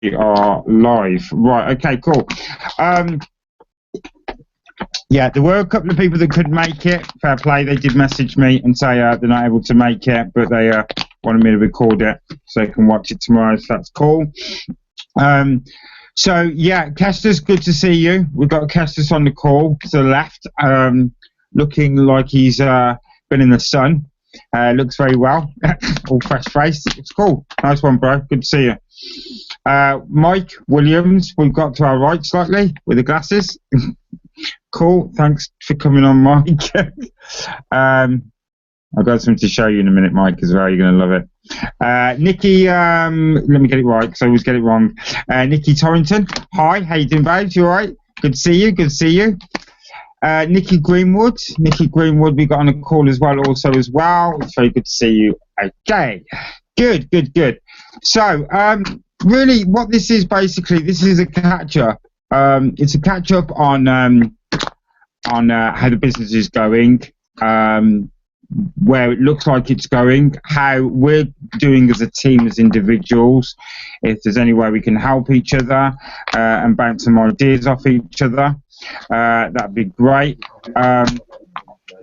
We are live. Right, okay, cool. Yeah, there were a couple of people that couldn't make it. Fair play, they did message me and say they're not able to make it, but they wanted me to record it so they can watch it tomorrow, so that's cool. So, yeah, Kestis, good to see you. We've got Kestis on the call to the left, looking like he's been in the sun. Looks very well, all fresh-faced. It's cool. Nice one, bro. Good to see you. Mike Williams, we've got to our right slightly with the glasses. Cool, thanks for coming on, Mike. I've got something to show you in a minute, Mike, as well. You're going to love it. Nikki, let me get it right because I always get it wrong. Nikki Torrington, hi, how you doing, babes? You all right? Good to see you, good to see you. Nikki Greenwood, we got on a call as well, as well. It's very good to see you. Okay, good. So, really, what this is basically, this is a catch-up. It's a catch-up on how the business is going, where it looks like it's going, how we're doing as a team, as individuals, if there's any way we can help each other and bounce some ideas off each other. That'd be great.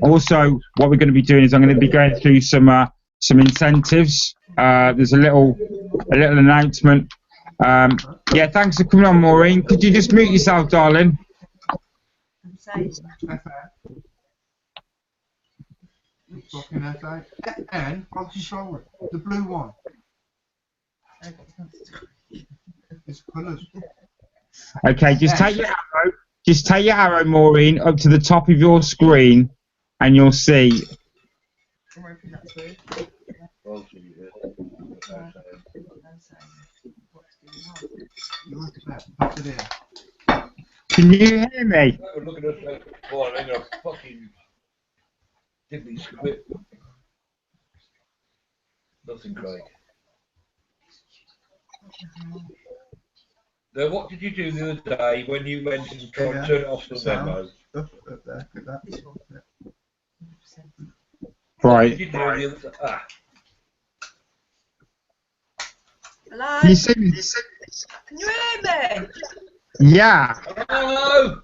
Also, what we're going to be doing is I'm going to be going through some incentives. There's a little announcement. Yeah, thanks for coming on, Maureen. Could you just mute yourself, darling? And I'll control it. The blue one. It's colours. Okay, just take your arrow, Maureen, up to the top of your screen, and you'll see. Can you hear me? Nothing, Craig. Now, what did you do the other day when you went and tried to turn it off the demo? Up there, click that. Right. What did you do the other day? Hello? Can you see me? Can you hear me? Yeah. Hello!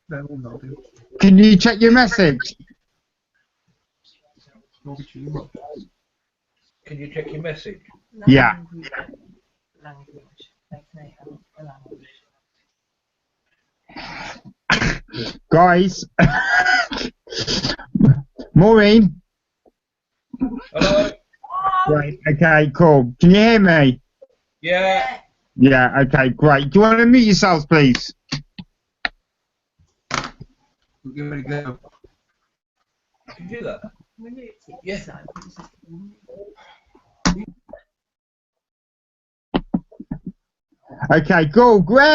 They're all nodding. Can you check your message? Can you check your message? Yeah. Guys. Maureen. Hello? Right, okay, cool. Can you hear me? Yeah. Yeah, okay, great. Do you want to mute yourselves, please? We're going to go. Can you do that? Yeah. Okay, cool, great!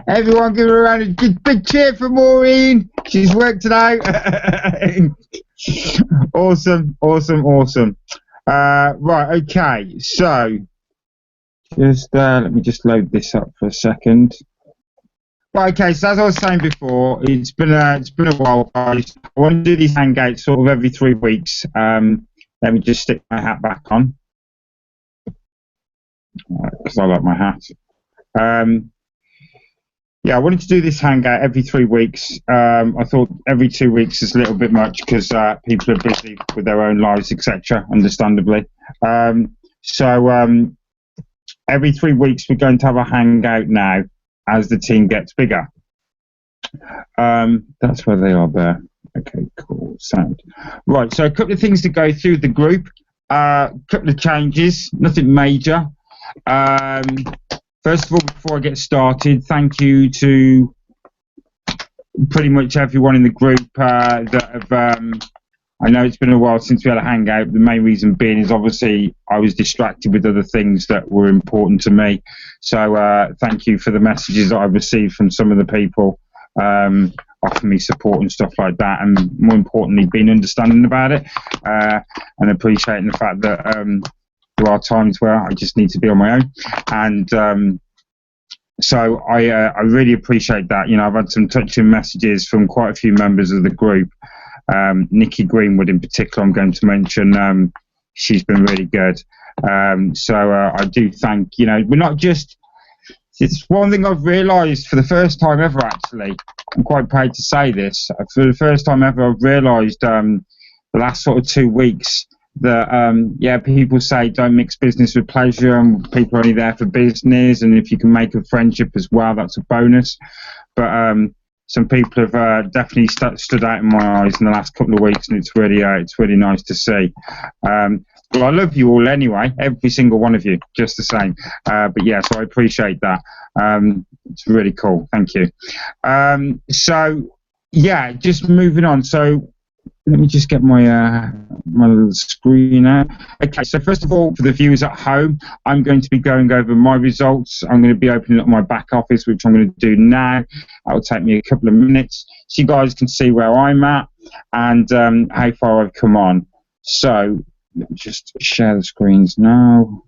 Everyone give her a round of big cheer for Maureen. She's worked it out. Awesome. Right, okay, so just let me just load this up for a second. Right, okay, so as I was saying before, it's been a while, guys. I want to do these hangouts sort of every 3 weeks. Let me just stick my hat back on because I like my hat. Yeah, I wanted to do this hangout every 3 weeks. I thought every 2 weeks is a little bit much because people are busy with their own lives, etc. Understandably. So every 3 weeks we're going to have a hangout now as the team gets bigger. That's where they are there. Okay, cool. Sound. Right, so a couple of things to go through the group. Couple of changes, nothing major. First of all, before I get started, thank you to pretty much everyone in the group that have, I know it's been a while since we had a hangout. The main reason being is obviously I was distracted with other things that were important to me. So thank you for the messages that I've received from some of the people offering me support and stuff like that, and more importantly, being understanding about it and appreciating the fact that there are times where I just need to be on my own. And so I really appreciate that. You know, I've had some touching messages from quite a few members of the group. Nikki Greenwood in particular, I'm going to mention. she's been really good. So I do thank, we're not just, it's one thing I've realised for the first time ever, actually. I'm quite proud to say this. For the first time ever, I've realised the last sort of 2 weeks that, people say don't mix business with pleasure, and people are only there for business, and if you can make a friendship as well, that's a bonus. But some people have definitely stood out in my eyes in the last couple of weeks, and it's really nice to see. Well, I love you all anyway, every single one of you, just the same. But yeah, so I appreciate that. It's really cool. Thank you. So yeah, just moving on. So let me just get my my little screen out. Okay, so first of all, for the viewers at home, I'm going to be going over my results. I'm going to be opening up my back office, which I'm going to do now. That'll take me a couple of minutes, so you guys can see where I'm at and how far I've come on. So let me just share the screens now.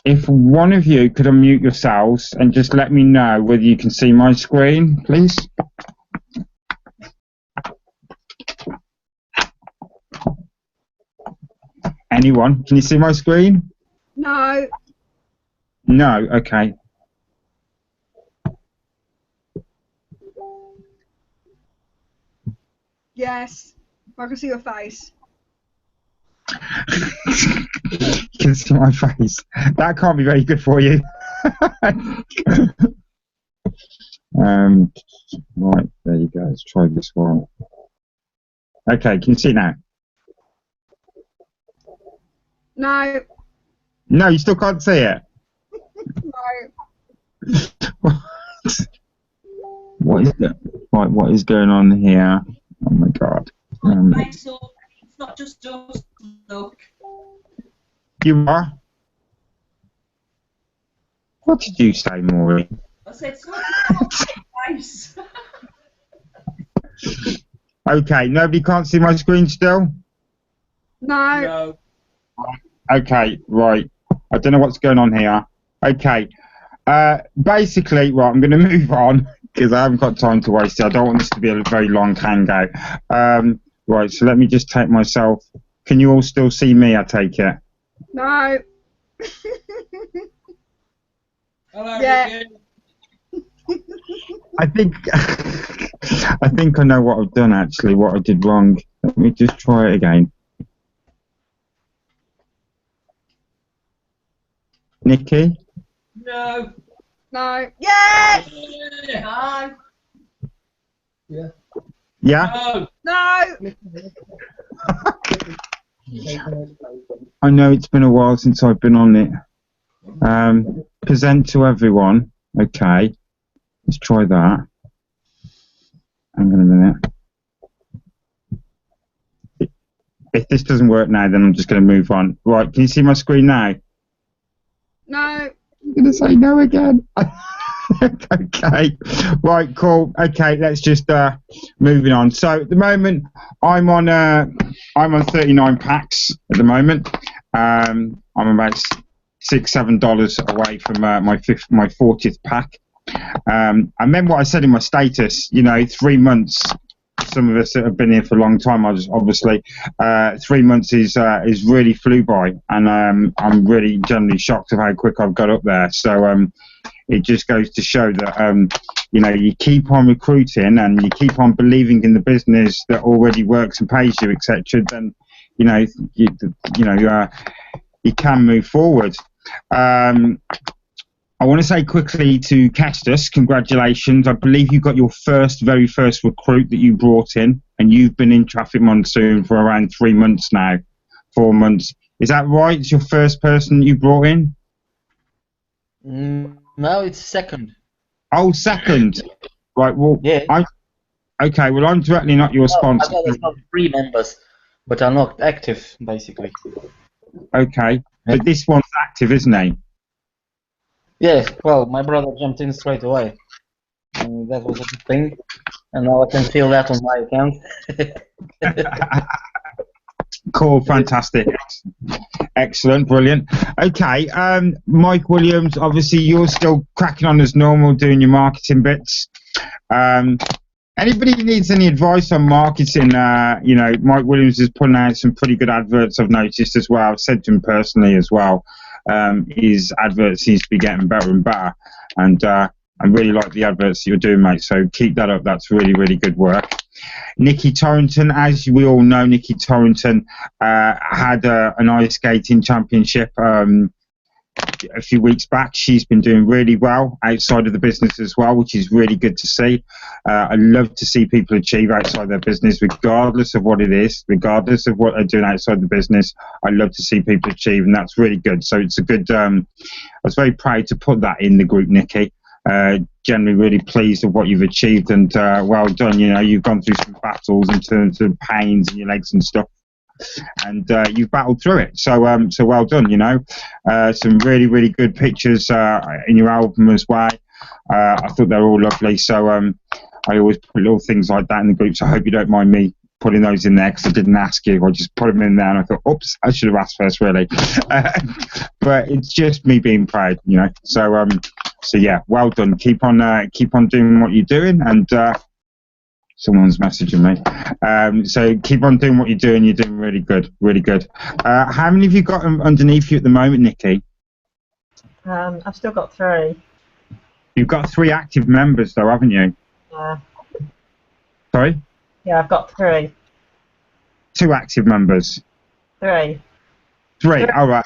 If one of you could unmute yourselves and just let me know whether you can see my screen, please. Anyone? Can you see my screen? No. No? Okay. Yes. I can see your face. You can see my face. That can't be very good for you. Right, there you go. Let's try this one. Okay, can you see now? No. No, you still can't see it. No. What is that? Right, what is going on here? Oh my god. It's not just us, look. You are? What did you say, Maury? I said, it's not nice. Okay, nobody can't see my screen still? No. No. Okay, right. I don't know what's going on here. Okay. Basically, right, I'm going to move on because I haven't got time to waste it. I don't want this to be a very long hangout. Right, so let me just take myself. Can you all still see me, I take it? No. Hello, Yeah. Ricky. I think I think I know what I've done actually, what I did wrong. Let me just try it again. Nikki? No. No. Yes. No. Yeah? No. No. I know it's been a while since I've been on it. Present to everyone. Okay. Let's try that. Hang on a minute. If this doesn't work now, then I'm just going to move on. Right, can you see my screen now? No. I'm going to say no again. Okay. Right, cool. Okay, let's just moving on. So at the moment, I'm on 39 packs at the moment. I'm about $6-7 away from my 40th pack. And then what I said in my status, 3 months. Some of us that have been here for a long time, obviously, 3 months is really flew by, and I'm really generally shocked of how quick I've got up there. So it just goes to show that you keep on recruiting and you keep on believing in the business that already works and pays you, etc. Then you can move forward. I want to say quickly to Kestus, congratulations. I believe you got your very first recruit that you brought in, and you've been in Traffic Monsoon for around 3 months now, 4 months. Is that right? It's your first person you brought in? No, it's second. Oh, second. Right, well, Yeah. I'm directly not your sponsor. There's not 3 members, but are not active, basically. Okay, but this one's active, isn't he? Yeah, well, my brother jumped in straight away. That was a good thing. And now I can feel that on my account. Cool, fantastic. Excellent, brilliant. Okay, Mike Williams, obviously you're still cracking on as normal, doing your marketing bits. Anybody who needs any advice on marketing, you know, Mike Williams is putting out some pretty good adverts. I've noticed as well. I've said to him personally as well. His adverts seems to be getting better and better, and I really like the adverts that you're doing, mate. So keep that up. That's really, really good work. Nikki Torrington, as we all know, Nikki Torrington had an ice skating championship a few weeks back. She's been doing really well outside of the business as well, which is really good to see. I love to see people achieve outside their business, regardless of what it is, regardless of what they're doing outside the business. I love to see people achieve, and that's really good. So it's a good. I was very proud to put that in the group, Nikki. Generally really pleased with what you've achieved, and well done. You know, you've gone through some battles in terms of pains in your legs and stuff, and you've battled through it. So so well done. You know, some really, really good pictures in your album as well. I thought they were all lovely. So I always put little things like that in the group. So I hope you don't mind me putting those in there, because I didn't ask you. I just put them in there, and I thought, oops, I should have asked first, really. But it's just me being proud, you know. So so yeah, well done. Keep on doing what you're doing, and someone's messaging me. So keep on doing what you're doing. You're doing really good, really good. How many have you got underneath you at the moment, Nikki? I've still got 3. You've got 3 active members, though, haven't you? Yeah. Sorry? Yeah, I've got 3. 2 active members. 3. 3. All right.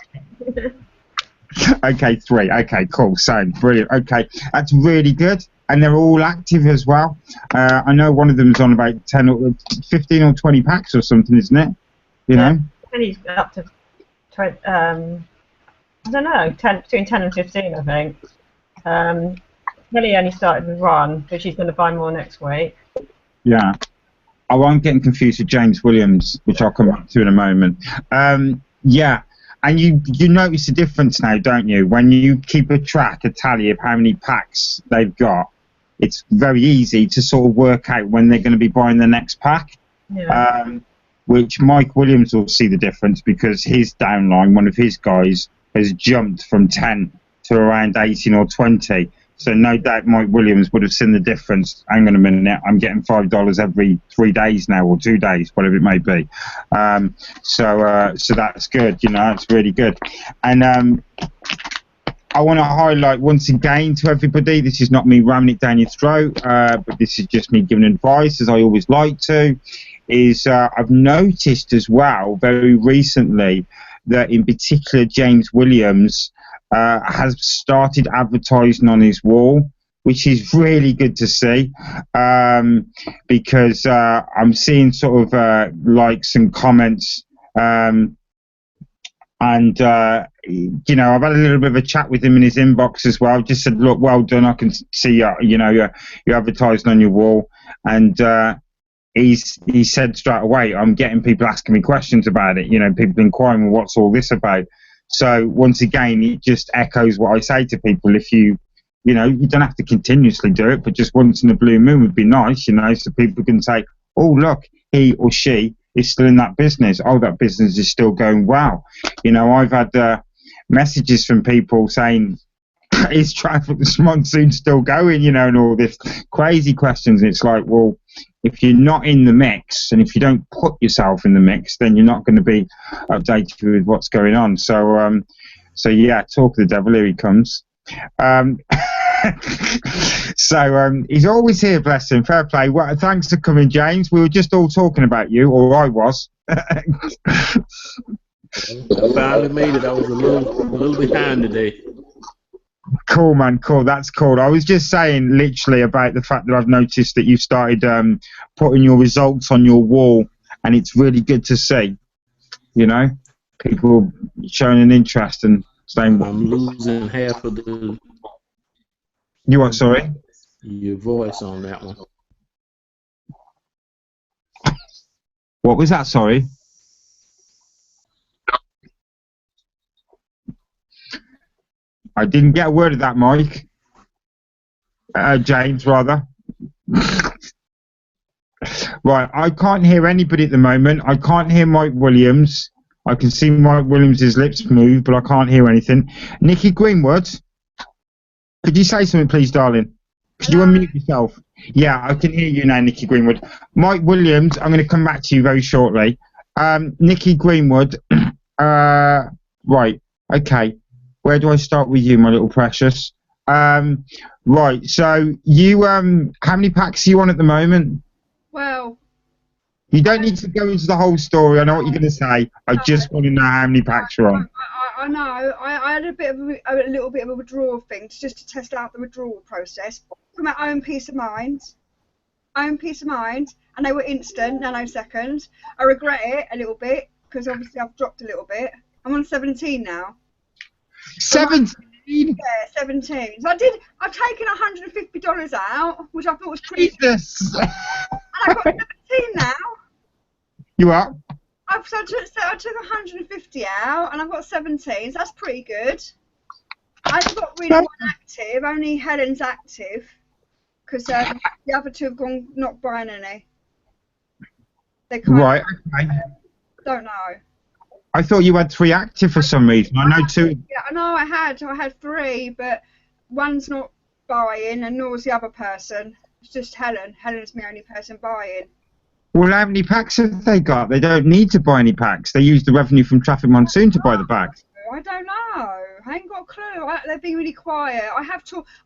Okay, 3. Okay, cool. So brilliant. Okay, that's really good. And they're all active as well. I know one of them's on about 10 or 15 or 20 packs or something, isn't it? You know? And he's up to 20, I don't know, between 10 and 15, I think. Kelly only started with 1, but she's going to buy more next week. Yeah. Oh, I'm getting confused with James Williams, which I'll come back to in a moment. Yeah. And you notice the difference now, don't you? When you keep a tally of how many packs they've got, it's very easy to sort of work out when they're going to be buying the next pack. Yeah. Which Mike Williams will see the difference, because his downline, one of his guys, has jumped from 10 to around 18 or 20. So no doubt Mike Williams would have seen the difference. Hang on a minute, I'm getting $5 every 3 days now, or 2 days, whatever it may be. So that's good, you know, it's really good. And I want to highlight once again to everybody, this is not me ramming it down your throat, but this is just me giving advice, as I always like to, is I've noticed as well very recently that in particular James Williams has started advertising on his wall, which is really good to see, because I'm seeing sort of likes and comments, and you know, I've had a little bit of a chat with him in his inbox as well. Just said, look, well done. I can see you know, you're advertising on your wall, and he said straight away, I'm getting people asking me questions about it. You know, people inquiring, well, what's all this about? So once again, it just echoes what I say to people. If you know, you don't have to continuously do it, but just once in a blue moon would be nice, you know, so people can say, oh, look, he or she is still in that business. Oh, that business is still going well. You know, I've had messages from people saying, is traffic this Monsoon still going, you know, and all this crazy questions. And it's like, well, if you're not in the mix, and if you don't put yourself in the mix, then you're not going to be updated with what's going on. So, so yeah, talk of the devil, here he comes. So he's always here, bless him. Fair play. Well, thanks for coming, James. We were just all talking about you, or I was. I finally made it. I was a little behind today. Cool, man. Cool. That's cool. I was just saying, literally, about the fact that I've noticed that you've started putting your results on your wall, and it's really good to see. You know, people showing an interest and saying, I'm losing half of the. You what? Sorry. Your voice on that one. What was that? Sorry. I didn't get a word of that, Mike. James, rather. Right, I can't hear anybody at the moment. I can't hear Mike Williams. I can see Mike Williams' lips move, but I can't hear anything. Nikki Greenwood, could you say something, please, darling? Could you unmute yourself? Yeah, I can hear you now, Nikki Greenwood. Mike Williams, I'm going to come back to you very shortly. Nikki Greenwood, right, okay. Where do I start with you, my little precious? Right, so you, how many packs are you on at the moment? Well, You don't need to go into the whole story. I know what you're going to say. I just want to know how many packs you're on. I know. I had a little bit of a withdrawal thing just to test out the withdrawal process for my own peace of mind. And they were instant, nanoseconds. I regret it a little bit because obviously I've dropped a little bit. I'm on 17 now. 17? Yeah, 17. So I've taken $150 out, which I thought was pretty. Jesus! And I've got 17 now. You are? I took 150 out, and I've got 17. So that's pretty good. I've got really one active. Only Helen's active, because the other two have gone not buying any. They can't. Right. Okay. Don't know. I thought you had 3 active for some reason. I know 2. Yeah, I know. I had 3, but one's not buying, and nor was the other person. It's just Helen. Helen's the only person buying. Well, how many packs have they got? They don't need to buy any packs. They use the revenue from Traffic Monsoon to buy the packs. I don't know. I ain't got a clue. They're being really quiet. I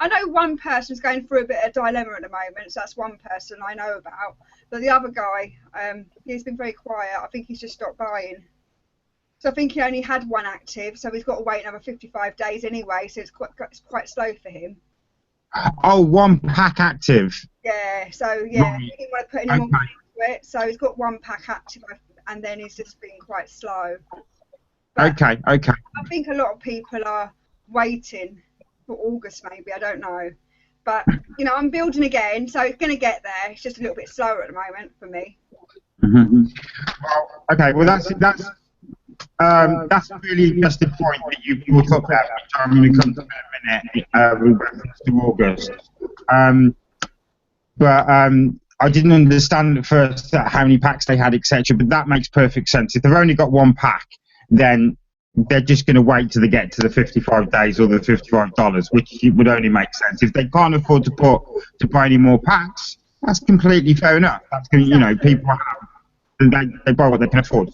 know one person's going through a bit of dilemma at the moment, so that's one person I know about. But the other guy, he's been very quiet. I think he's just stopped buying. So I think he only had 1 active, so he's got to wait another 55 days anyway, so it's quite slow for him. Oh, 1 pack active. Yeah, so yeah, Right. he didn't want to put any more money into it, so he's got 1 pack active, and then he's just been quite slow. But Okay. I think a lot of people are waiting for August, maybe, I don't know. But, I'm building again, so it's going to get there. It's just a little bit slower at the moment for me. Mm-hmm. Well, okay, well, that's a really interesting point that you brought up there, which I'm going to come to in a minute with reference to August. But I didn't understand at first how many packs they had, etc. But that makes perfect sense. If they've only got 1 pack, then they're just going to wait till they get to the 55 days or the $55, which would only make sense. If they can't afford to buy any more packs, that's completely fair enough. That's going to, people have, they buy what they can afford,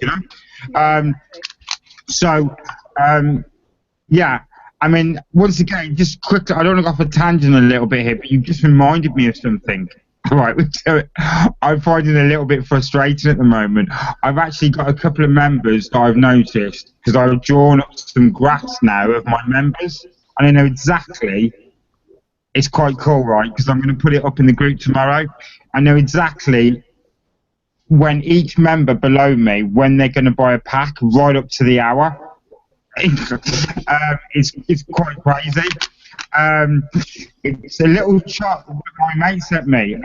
Yeah, I mean, once again, just quickly, I don't want to go off a tangent a little bit here, but you just reminded me of something. Right, I'm finding it a little bit frustrating at the moment. I've actually got a couple of members that I've noticed, because I've drawn up some graphs now of my members, and I know exactly, it's quite cool, right, because I'm going to put it up in the group tomorrow. I know exactly when each member below me, when they're going to buy a pack, right up to the hour. It's quite crazy. It's a little chart that my mate sent me.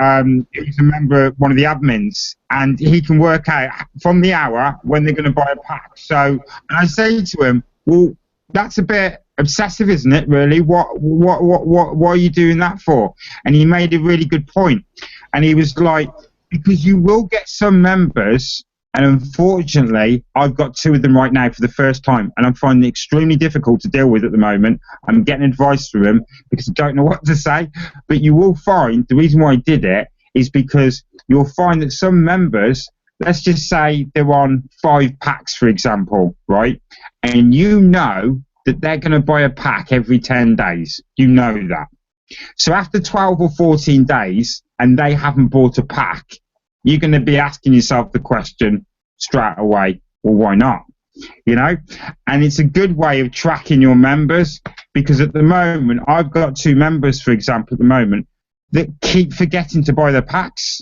He's a member, one of the admins, and he can work out from the hour when they're going to buy a pack. So, and I say to him, well, that's a bit obsessive, isn't it, really? What are you doing that for? And he made a really good point. And he was like, because you will get some members, and unfortunately, I've got 2 of them right now for the first time, and I'm finding it extremely difficult to deal with at the moment. I'm getting advice from them because I don't know what to say. But you will find, the reason why I did it is because you'll find that some members, let's just say they're on 5 packs, for example, right? And you know that they're going to buy a pack every 10 days. You know that. So after 12 or 14 days, and they haven't bought a pack, you're going to be asking yourself the question straight away, well, why not? And it's a good way of tracking your members, because at the moment, I've got 2 members, for example, at the moment, that keep forgetting to buy their packs.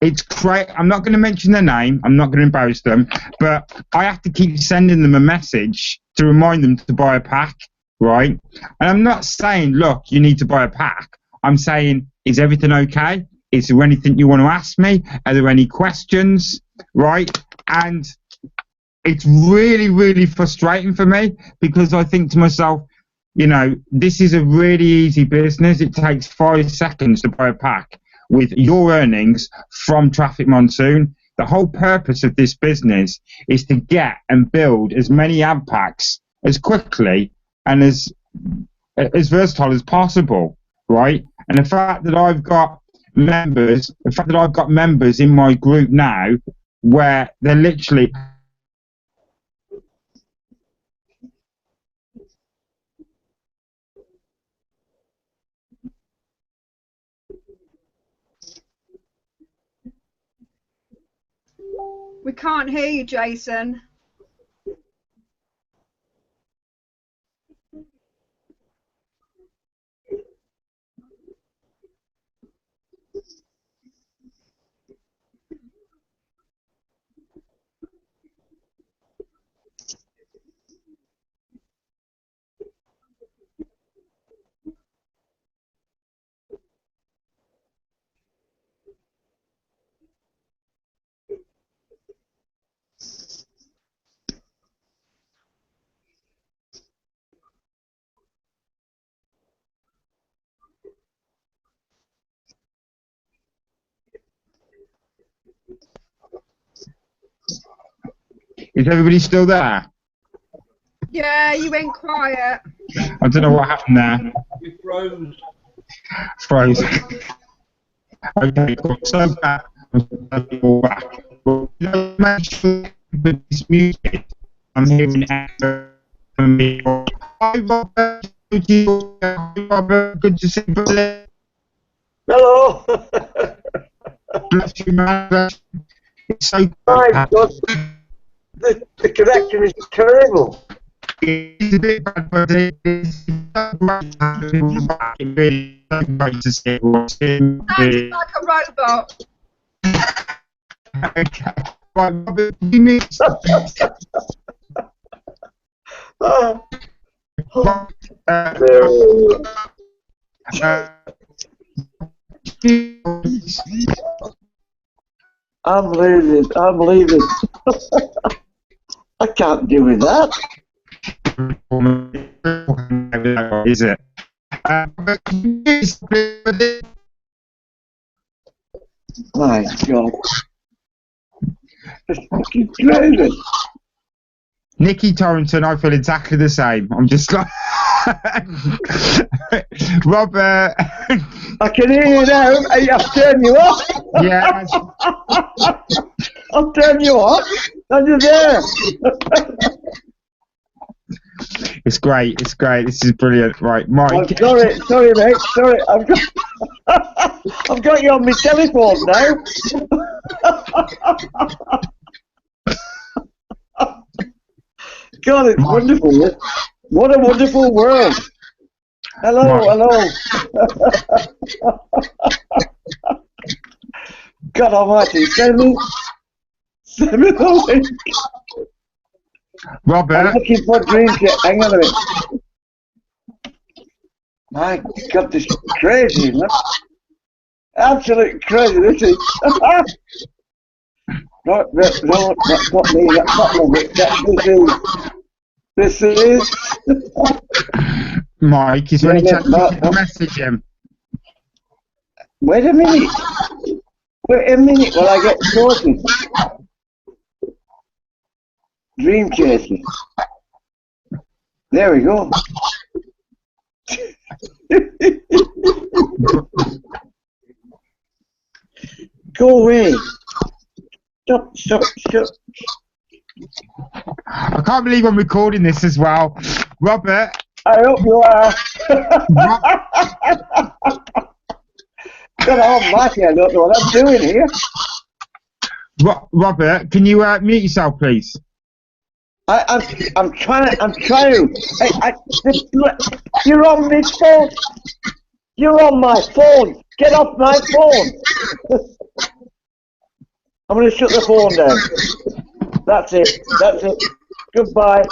It's great. I'm not going to mention their name. I'm not going to embarrass them, but I have to keep sending them a message to remind them to buy a pack, right? And I'm not saying, look, you need to buy a pack. I'm saying, is everything okay? Is there anything you want to ask me? Are there any questions? Right? And it's really, really frustrating for me, because I think to myself, this is a really easy business. It takes 5 seconds to buy a pack with your earnings from Traffic Monsoon. The whole purpose of this business is to get and build as many ad packs as quickly and as versatile as possible. Right? And the fact that I've got members in my group now where they're literally We can't hear you, Jason. is everybody still there? Yeah, you went quiet. I don't know what happened there. You froze. Froze. Okay, cool. So back. Make sure it's muted. I'm hearing echo from me. Hi Robert. Hi Robert. Good to see you. Brother. Hello. Bless you, man. Bless you. It's so My God, the connection is terrible. It's a bit bad, but it's so great to have him back. It's really so great to see him. Sounds like a robot. Okay. Right, Robert, you missed I'm leaving. I can't do with that. is it? My God. It's fucking crazy. Nikki Torrington, I feel exactly the same. I'm just like Robert. I can hear you now. I've turned you off. Yeah. I'll turn you off. And you're there. It's great. It's great. This is brilliant. Right, Mike. I'm sorry, mate. Sorry, I've got you on my telephone now. God, it's wonderful. What a wonderful world. Hello. God almighty, send me the link. Robert. I'm looking for dreams yet. Hang on a minute. My God, this is crazy, isn't it? Absolutely crazy, this is. No, that's not me, that's not me. This is. Mike, is there any chance you can message him? Wait a minute while I get sorted. Dream chasing. There we go. Go away. Stop. I can't believe I'm recording this as well. Robert. I hope you are. God almighty, I don't know what I'm doing here. Robert, can you mute yourself, please? I'm trying. You're on this phone. You're on my phone. Get off my phone. I'm going to shut the phone down. That's it. Goodbye.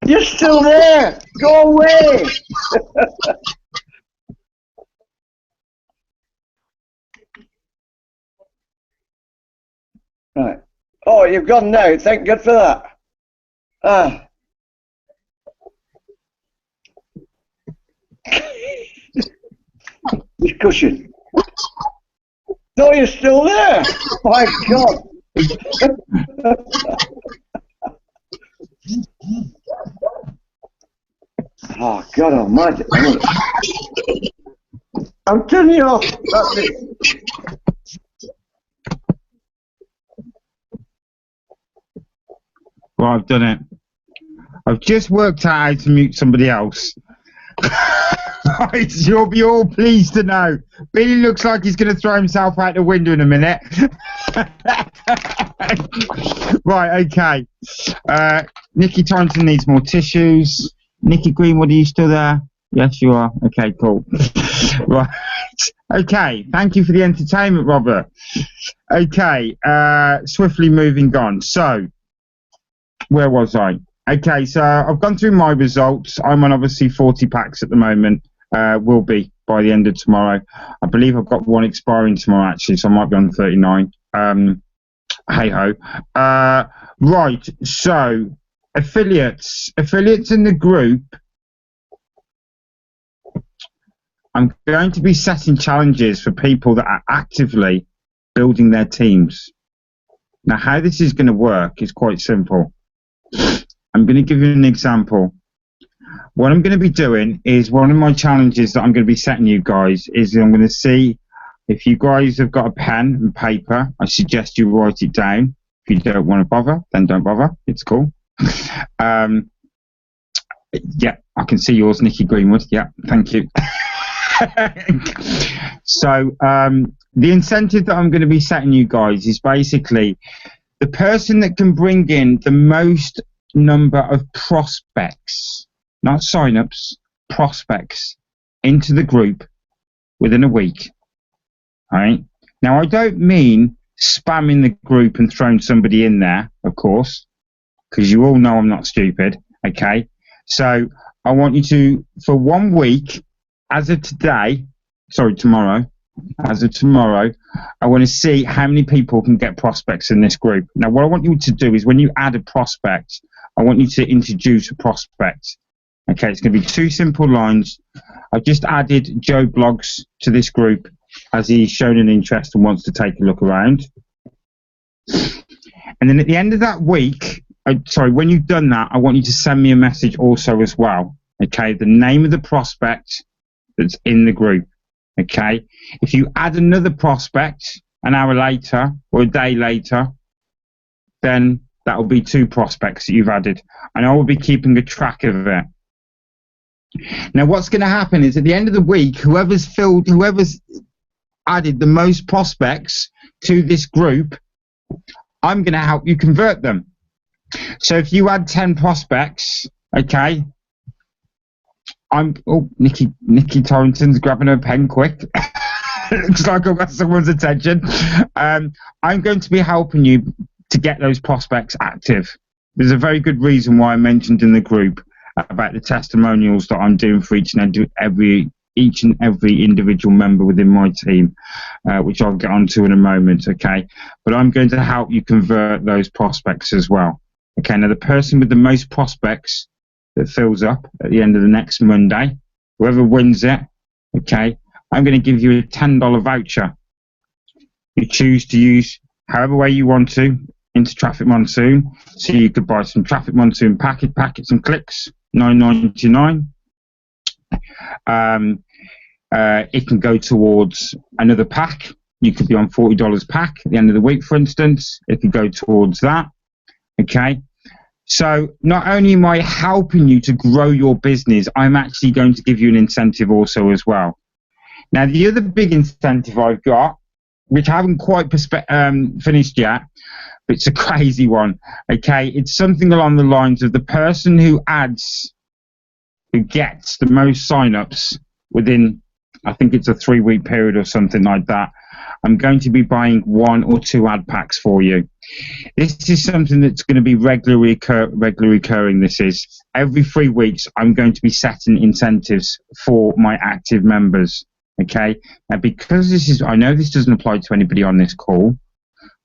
You're still there. Go away. Right. Oh, you've gone now. Thank God for that. Discussion. No, you're still there. My God. Oh, God almighty. I'm turning you off. That's it. Well, I've done it. I've just worked out how to mute somebody else. Right, you'll be all pleased to know. Billy looks like he's going to throw himself out the window in a minute. Right, okay. Nikki Torrington needs more tissues. Nikki Greenwood, are you still there? Yes, you are. Okay, cool. Right. Okay, thank you for the entertainment, Robert. Okay, swiftly moving on. So, where was I? Okay, so I've gone through my results. I'm on obviously 40 packs at the moment. Will be by the end of tomorrow. I believe I've got one expiring tomorrow actually, so I might be on 39. Hey ho. Right, so affiliates in the group. I'm going to be setting challenges for people that are actively building their teams. Now, how this is going to work is quite simple. I'm going to give you an example. What I'm going to be doing is one of my challenges that I'm going to be setting you guys is I'm going to see if you guys have got a pen and paper. I suggest you write it down. If you don't want to bother, then don't bother. It's cool. Yeah, I can see yours, Nikki Greenwood. Yeah, thank you. So the incentive that I'm going to be setting you guys is basically the person that can bring in the most number of prospects, not sign-ups, prospects into the group within a week. All right. Now, I don't mean spamming the group and throwing somebody in there, of course, because you all know I'm not stupid. Okay. So I want you to, for 1 week, as of tomorrow, I want to see how many people can get prospects in this group. Now, what I want you to do is when you add a prospect, I want you to introduce a prospect. Okay, it's going to be 2 simple lines. I've just added Joe Blogs to this group as he's shown an interest and wants to take a look around. And then at the end of that week, when you've done that, I want you to send me a message also as well. Okay, the name of the prospect that's in the group. Okay, if you add another prospect an hour later or a day later, then that will be 2 prospects that you've added, and I will be keeping a track of it. Now, what's going to happen is at the end of the week, whoever's added the most prospects to this group, I'm going to help you convert them. So if you add 10 prospects, okay. Nikki Torrington's grabbing her pen quick. Looks like I've got someone's attention. I'm going to be helping you to get those prospects active. There's a very good reason why I mentioned in the group about the testimonials that I'm doing for each and every individual member within my team, which I'll get onto in a moment, okay? But I'm going to help you convert those prospects as well. Okay, now the person with the most prospects that fills up at the end of the next Monday, whoever wins it, okay, I'm going to give you a $10 voucher. You choose to use however way you want to into Traffic Monsoon. So you could buy some Traffic Monsoon packets and clicks, $9.99. It can go towards another pack. You could be on $40 pack at the end of the week, for instance. It could go towards that. Okay. So not only am I helping you to grow your business, I'm actually going to give you an incentive also as well. Now, the other big incentive I've got, which I haven't quite finished yet, but it's a crazy one. Okay. It's something along the lines of the person who gets the most sign-ups within, I think it's a 3-week period or something like that, I'm going to be buying 1 or 2 ad packs for you. This is something that's going to be regularly occurring. This is every 3 weeks. I'm going to be setting incentives for my active members. Okay. Now, because I know this doesn't apply to anybody on this call,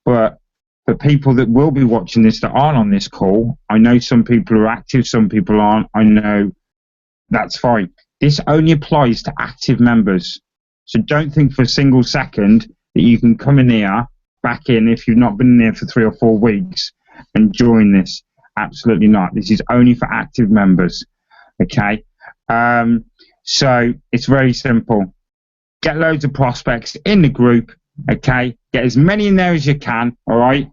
but for people that will be watching this that aren't on this call, I know some people are active, some people aren't. I know that's fine. This only applies to active members. So don't think for a single second that you can come in here, back in if you've not been in here for 3 or 4 weeks and join this. Absolutely not. This is only for active members. Okay. So it's very simple. Get loads of prospects in the group, okay? Get as many in there as you can, all right?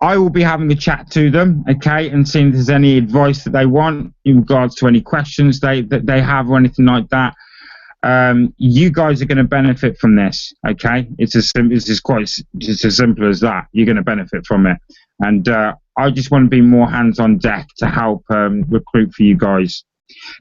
I will be having a chat to them, okay, and seeing if there's any advice that they want in regards to any questions that they have or anything like that. You guys are going to benefit from this, okay? It's as simple as that. You're going to benefit from it, and I just want to be more hands on deck to help recruit for you guys.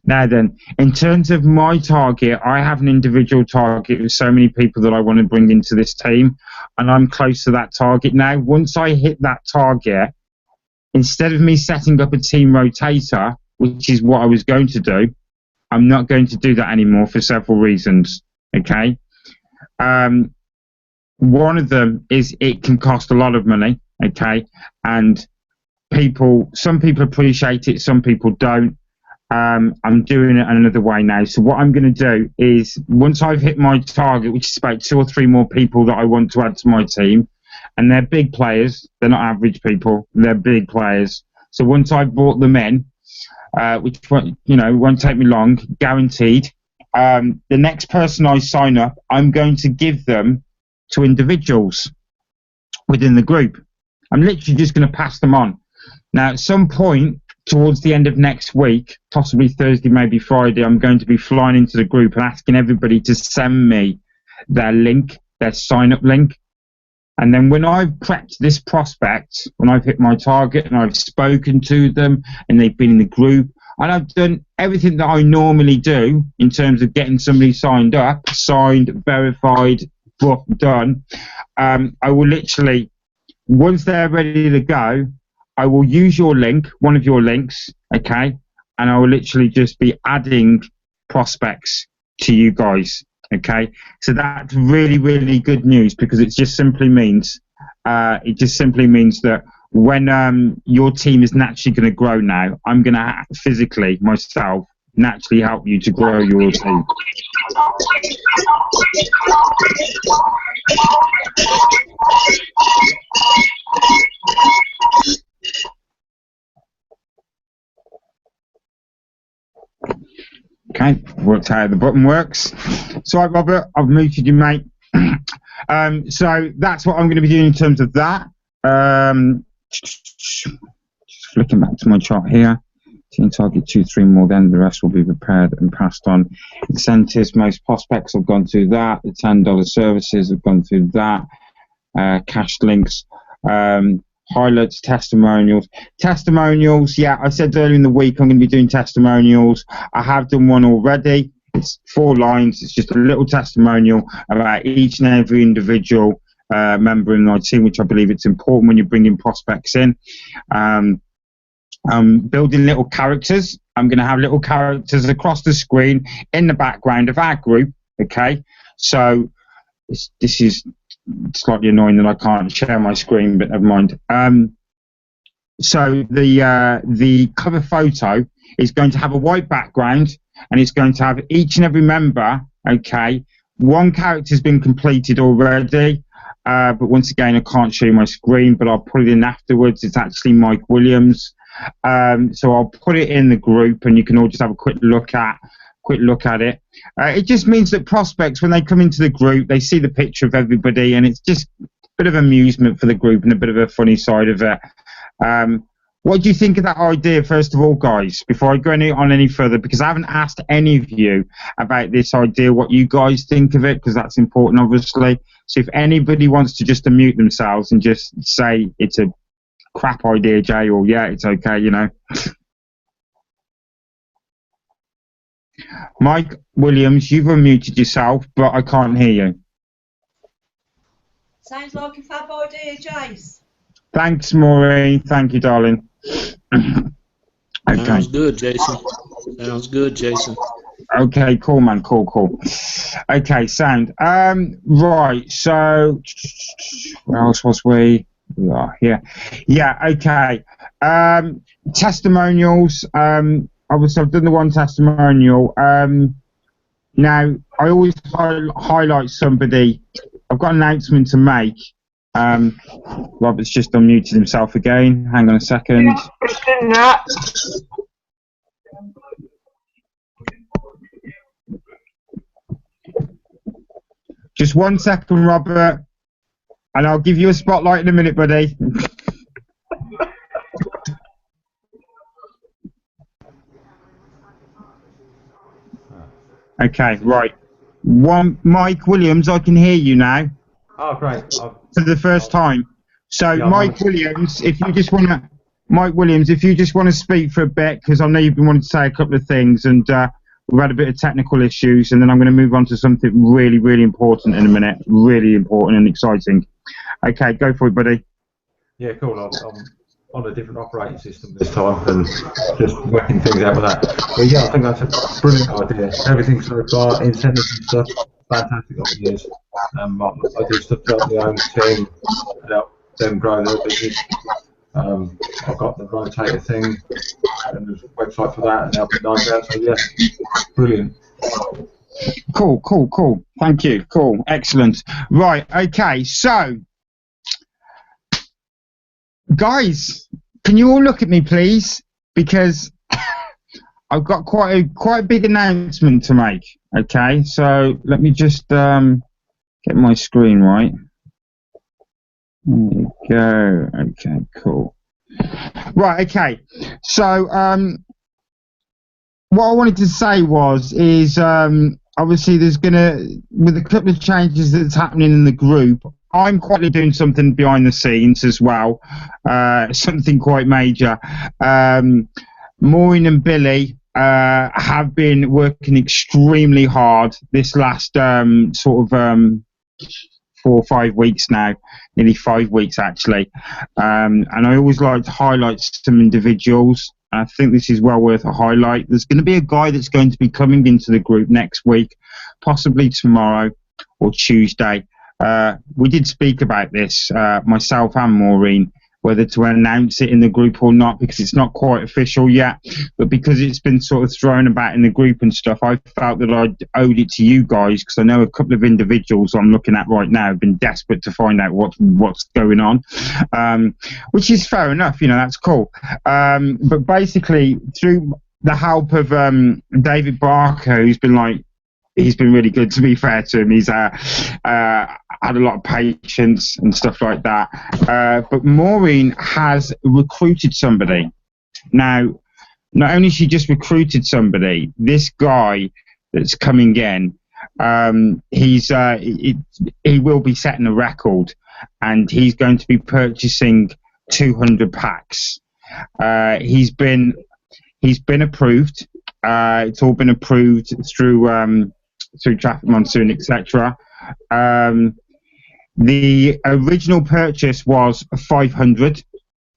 Now then, in terms of my target, I have an individual target with so many people that I want to bring into this team, and I'm close to that target now. Once I hit that target, instead of me setting up a team rotator, which is what I was going to do, I'm not going to do that anymore for several reasons, okay? One of them is it can cost a lot of money, okay? And some people appreciate it, some people don't. I'm doing it another way now. So what I'm going to do is, once I've hit my target, which is about 2 or 3 more people that I want to add to my team, and they're big players, they're not average people, they're big players. So once I've brought them in, which won't take me long, guaranteed, the next person I sign up, I'm going to give them to individuals within the group. I'm literally just going to pass them on. Now, at some point towards the end of next week, possibly Thursday, maybe Friday, I'm going to be flying into the group and asking everybody to send me their link, their sign-up link. And then when I've prepped this prospect, when I've hit my target and I've spoken to them and they've been in the group, and I've done everything that I normally do in terms of getting somebody signed up, signed, verified, done, I will literally, once they're ready to go, I will use your link, one of your links, okay, and I will literally just be adding prospects to you guys, okay. So that's really, really good news, because it just simply means that when your team is naturally going to grow now, I'm going to physically myself naturally help you to grow your team. Okay, worked out how the button works. Sorry, Robert, I've muted you, mate. So that's what I'm going to be doing in terms of that. Just flicking back to my chart here. Team target 2, 3 more, then the rest will be prepared and passed on. Incentives, most prospects have gone through that. The $10 services have gone through that. Cash links. Highlights, testimonials. Testimonials, yeah, I said earlier in the week I'm going to be doing testimonials. I have done one already. It's 4 lines. It's just a little testimonial about each and every individual member in my team, which I believe it's important when you're bringing prospects in. I'm building little characters. I'm going to have little characters across the screen in the background of our group, okay? So this is slightly annoying that I can't share my screen, but never mind. So the cover photo is going to have a white background, and it's going to have each and every member, okay? One character's been completed already, but once again, I can't show you my screen, but I'll put it in afterwards. It's actually Mike Williams. So I'll put it in the group, and you can all just have a quick look at it. It just means that prospects, when they come into the group, they see the picture of everybody, and it's just a bit of amusement for the group and a bit of a funny side of it. What do you think of that idea, first of all, guys, before I go on any further? Because I haven't asked any of you about this idea, what you guys think of it, because that's important, obviously. So if anybody wants to just unmute themselves and just say it's a crap idea, Jay, or yeah, it's okay, you know. Mike Williams, you've unmuted yourself, but I can't hear you. Sounds like a fab idea, Jace. Thanks, Maureen. Thank you, darling. Okay. Sounds good, Jason. Sounds good, Jason. Okay, cool, man. Cool. Okay, sound. Right, so where else was we? Here. Yeah, okay. Testimonials. Obviously, I've done the one testimonial. Now, I always highlight somebody. I've got an announcement to make. Robert's just unmuted himself again. Hang on a second. Just 1 second, Robert, and I'll give you a spotlight in a minute, buddy. Okay, right. Mike Williams, I can hear you now. Oh, great. For the first time. So, Yeah, Mike Williams, if you just want to speak for a bit, because I know you've been wanting to say a couple of things, and we've had a bit of technical issues, and then I'm going to move on to something really, really important in a minute. Really important and exciting. Okay, go for it, buddy. Yeah, cool. I'm on a different operating system this time and just working things out with that. But yeah, I think that's a brilliant idea. Everything so far, incentives and stuff, fantastic ideas. I do stuff to help my own team and help them grow their business. I've got the rotator thing and there's a website for that and helping guys out. So yeah, brilliant. Cool. Thank you. Cool. Excellent. Right. Okay. So, guys, can you all look at me, please? Because I've got quite a big announcement to make. Okay. So let me just get my screen right. There we go. Okay. Cool. Right. Okay. So what I wanted to say is obviously there's with a couple of changes that's happening in the group, I'm quietly doing something behind the scenes as well, something quite major. Maureen and Billy have been working extremely hard this last 4 or 5 weeks now, nearly 5 weeks actually. And I always like to highlight some individuals. I think this is well worth a highlight. There's going to be a guy that's going to be coming into the group next week, possibly tomorrow or Tuesday. We did speak about this, myself and Maureen, whether to announce it in the group or not, because it's not quite official yet. But because it's been sort of thrown about in the group and stuff, I felt that I owed it to you guys, because I know a couple of individuals I'm looking at right now have been desperate to find out what's going on, which is fair enough, that's cool. But basically, through the help of David Barker, he's been really good, to be fair to him. He's had a lot of patience and stuff like that. But Maureen has recruited somebody. Now, not only she just recruited somebody, this guy that's coming in, he will be setting a record, and he's going to be purchasing 200 packs. He's been approved. It's all been approved through Traffic Monsoon, etc. The original purchase was 500.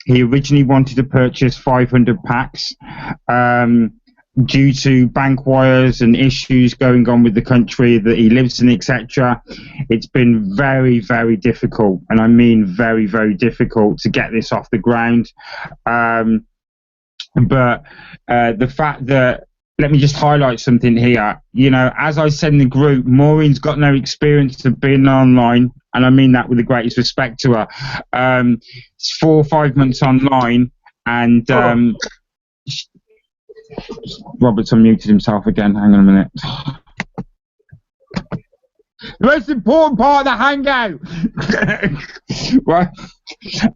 He originally wanted to purchase 500 packs. Due to bank wires and issues going on with the country that he lives in, etc., it's been very, very difficult, and I mean very, very difficult to get this off the ground. But the fact that, let me just highlight something here. As I said in the group, Maureen's got no experience of being online, and I mean that with the greatest respect to her. It's 4 or 5 months online, and Robert's unmuted himself again. Hang on a minute. The most important part of the hangout. Right.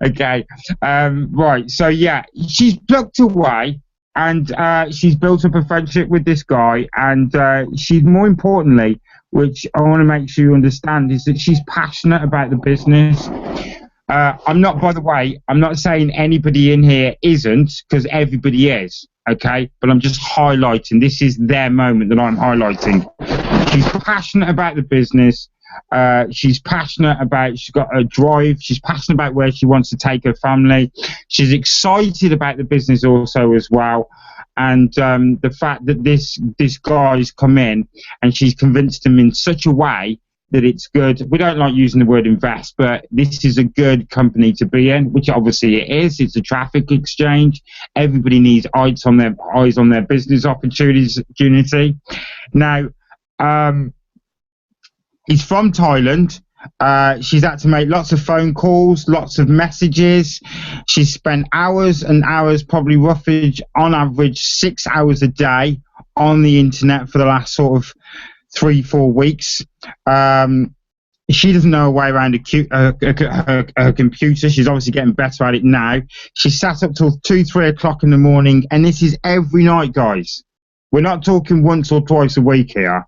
Okay. Right. So yeah, she's plucked away. And she's built up a friendship with this guy, and she's, more importantly, which I want to make sure you understand, is that she's passionate about the business. I'm not saying anybody in here isn't, because everybody is, okay? But I'm just highlighting, this is their moment that I'm highlighting. She's passionate about the business. She's got a drive. She's passionate about where she wants to take her family. She's excited about the business also as well. And the fact that this guy's come in and she's convinced him in such a way that it's good. We don't like using the word invest, but this is a good company to be in, which obviously it is. It's a traffic exchange. Everybody needs eyes on their business opportunity. Now, he's from Thailand. She's had to make lots of phone calls, lots of messages. She's spent hours and hours, probably roughly on average 6 hours a day on the internet for the last sort of 3-4 weeks. She doesn't know her way around her computer. She's obviously getting better at it now. She sat up till 2-3 o'clock in the morning, and this is every night, guys. We're not talking once or twice a week here.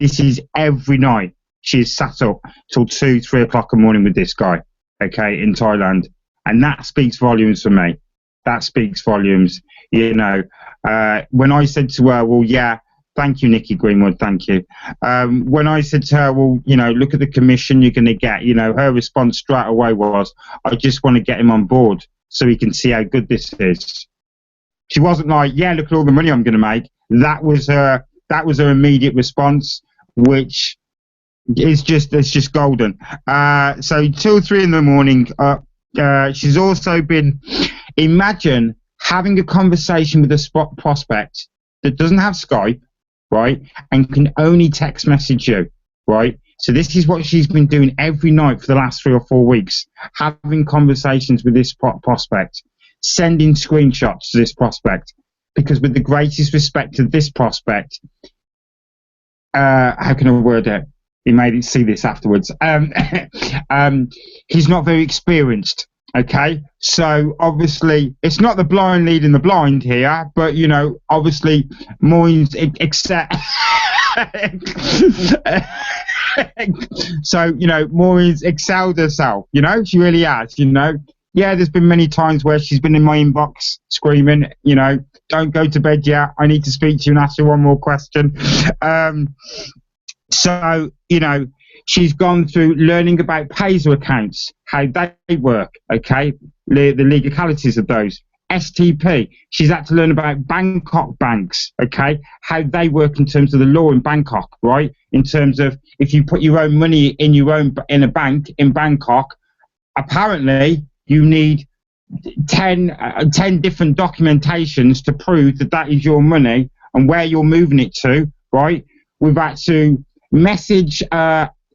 This is every night. She's sat up till 2-3 o'clock in the morning with this guy, okay, in Thailand. And that speaks volumes for me. That speaks volumes. You know, when I said to her, well, yeah, thank you, Nikki Greenwood, thank you. When I said to her, well, you know, look at the commission you're going to get, you know, her response straight away was, I just want to get him on board so he can see how good this is. She wasn't like, yeah, look at all the money I'm going to make. That was her immediate response, which is just golden. So 2 or 3 in the morning, she's also been, imagine having a conversation with a spot prospect that doesn't have Skype, right, and can only text message you, right? So this is what she's been doing every night for the last 3 or 4 weeks, having conversations with this prospect, sending screenshots to this prospect, because with the greatest respect to this prospect, how can I word it? He made it see this afterwards. He's not very experienced. Okay, so obviously it's not the blind leading the blind here, but you know, obviously Maureen's except. So you know, Maureen's excelled herself. You know, she really has. You know, yeah, there's been many times where she's been in my inbox screaming, you know, don't go to bed yet. I need to speak to you and ask you one more question. So you know. She's gone through learning about Payzer accounts, how they work, okay, the legalities of those. STP, she's had to learn about Bangkok banks, okay, how they work in terms of the law in Bangkok, right? In terms of if you put your own money in a bank in Bangkok, apparently you need 10 different documentations to prove that is your money and where you're moving it to, right? We've had to message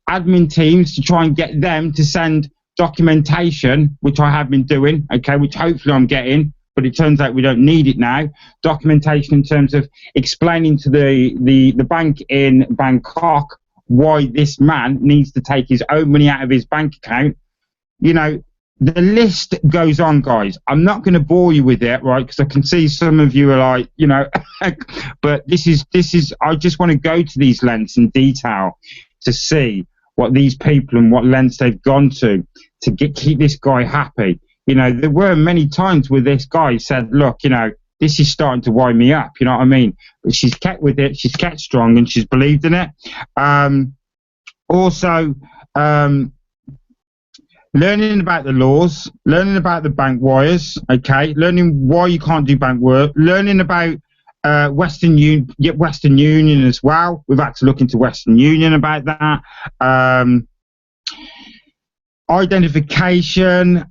admin teams to try and get them to send documentation, which I have been doing, okay, which hopefully I'm getting, but it turns out we don't need it now. Documentation in terms of explaining to the bank in Bangkok why this man needs to take his own money out of his bank account. You know, the list goes on, guys. I'm not going to bore you with it, right, because I can see some of you are like, you know, but this is, I just want to go to these lengths in detail to see what these people and what lengths they've gone to keep this guy happy. You know, there were many times where this guy said, look, you know, this is starting to wind me up, you know what I mean? But she's kept with it, she's kept strong, and she's believed in it. Also, learning about the laws, learning about the bank wires, okay, learning why you can't do bank work, learning about Western Union as well. We've had to look into Western Union about that. Identification.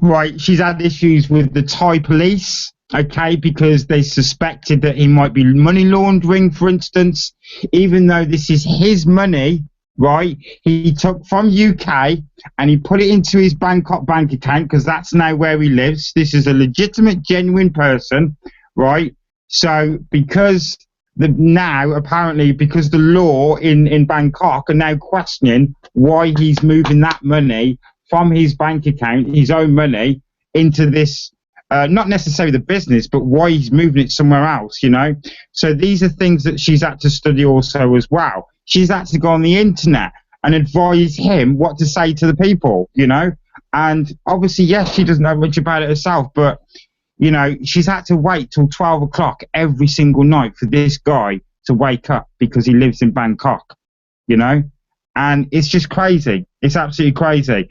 Right, she's had issues with the Thai police, okay, because they suspected that he might be money laundering, for instance, even though this is his money. Right, he took from UK and he put it into his Bangkok bank account because that's now where he lives. This is a legitimate, genuine person, right? So because apparently because the law in Bangkok are now questioning why he's moving that money from his bank account, his own money, into this, not necessarily the business, but why he's moving it somewhere else, you know? So these are things that she's had to study also as well. She's had to go on the internet and advise him what to say to the people, you know? And obviously, yes, she doesn't know much about it herself, but, you know, she's had to wait till 12 o'clock every single night for this guy to wake up because he lives in Bangkok, you know? And it's just crazy. It's absolutely crazy.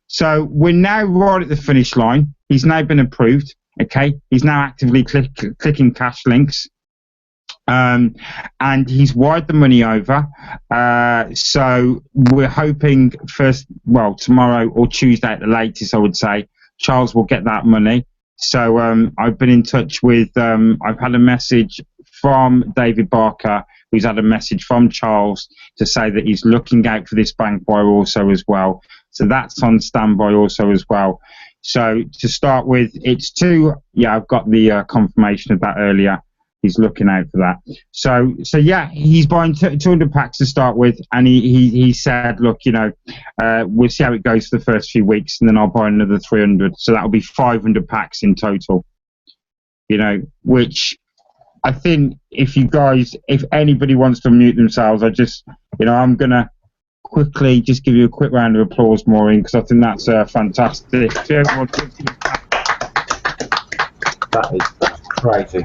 So we're now right at the finish line. He's now been approved, okay? He's now actively clicking cash links. And he's wired the money over. So we're hoping tomorrow or Tuesday at the latest, I would say, Charles will get that money. So I've been in touch with, I've had a message from David Barker, who's had a message from Charles to say that he's looking out for this bank wire also as well. So that's on standby also as well. So to start with, it's I've got the confirmation of that earlier. he's looking out for that. So yeah, he's buying 200 packs to start with, and he said, look, you know, we'll see how it goes for the first few weeks, and then I'll buy another 300. So that'll be 500 packs in total. You know, which I think if anybody wants to mute themselves, I'm gonna quickly just give you a quick round of applause, Maureen, because I think that's fantastic. That's crazy.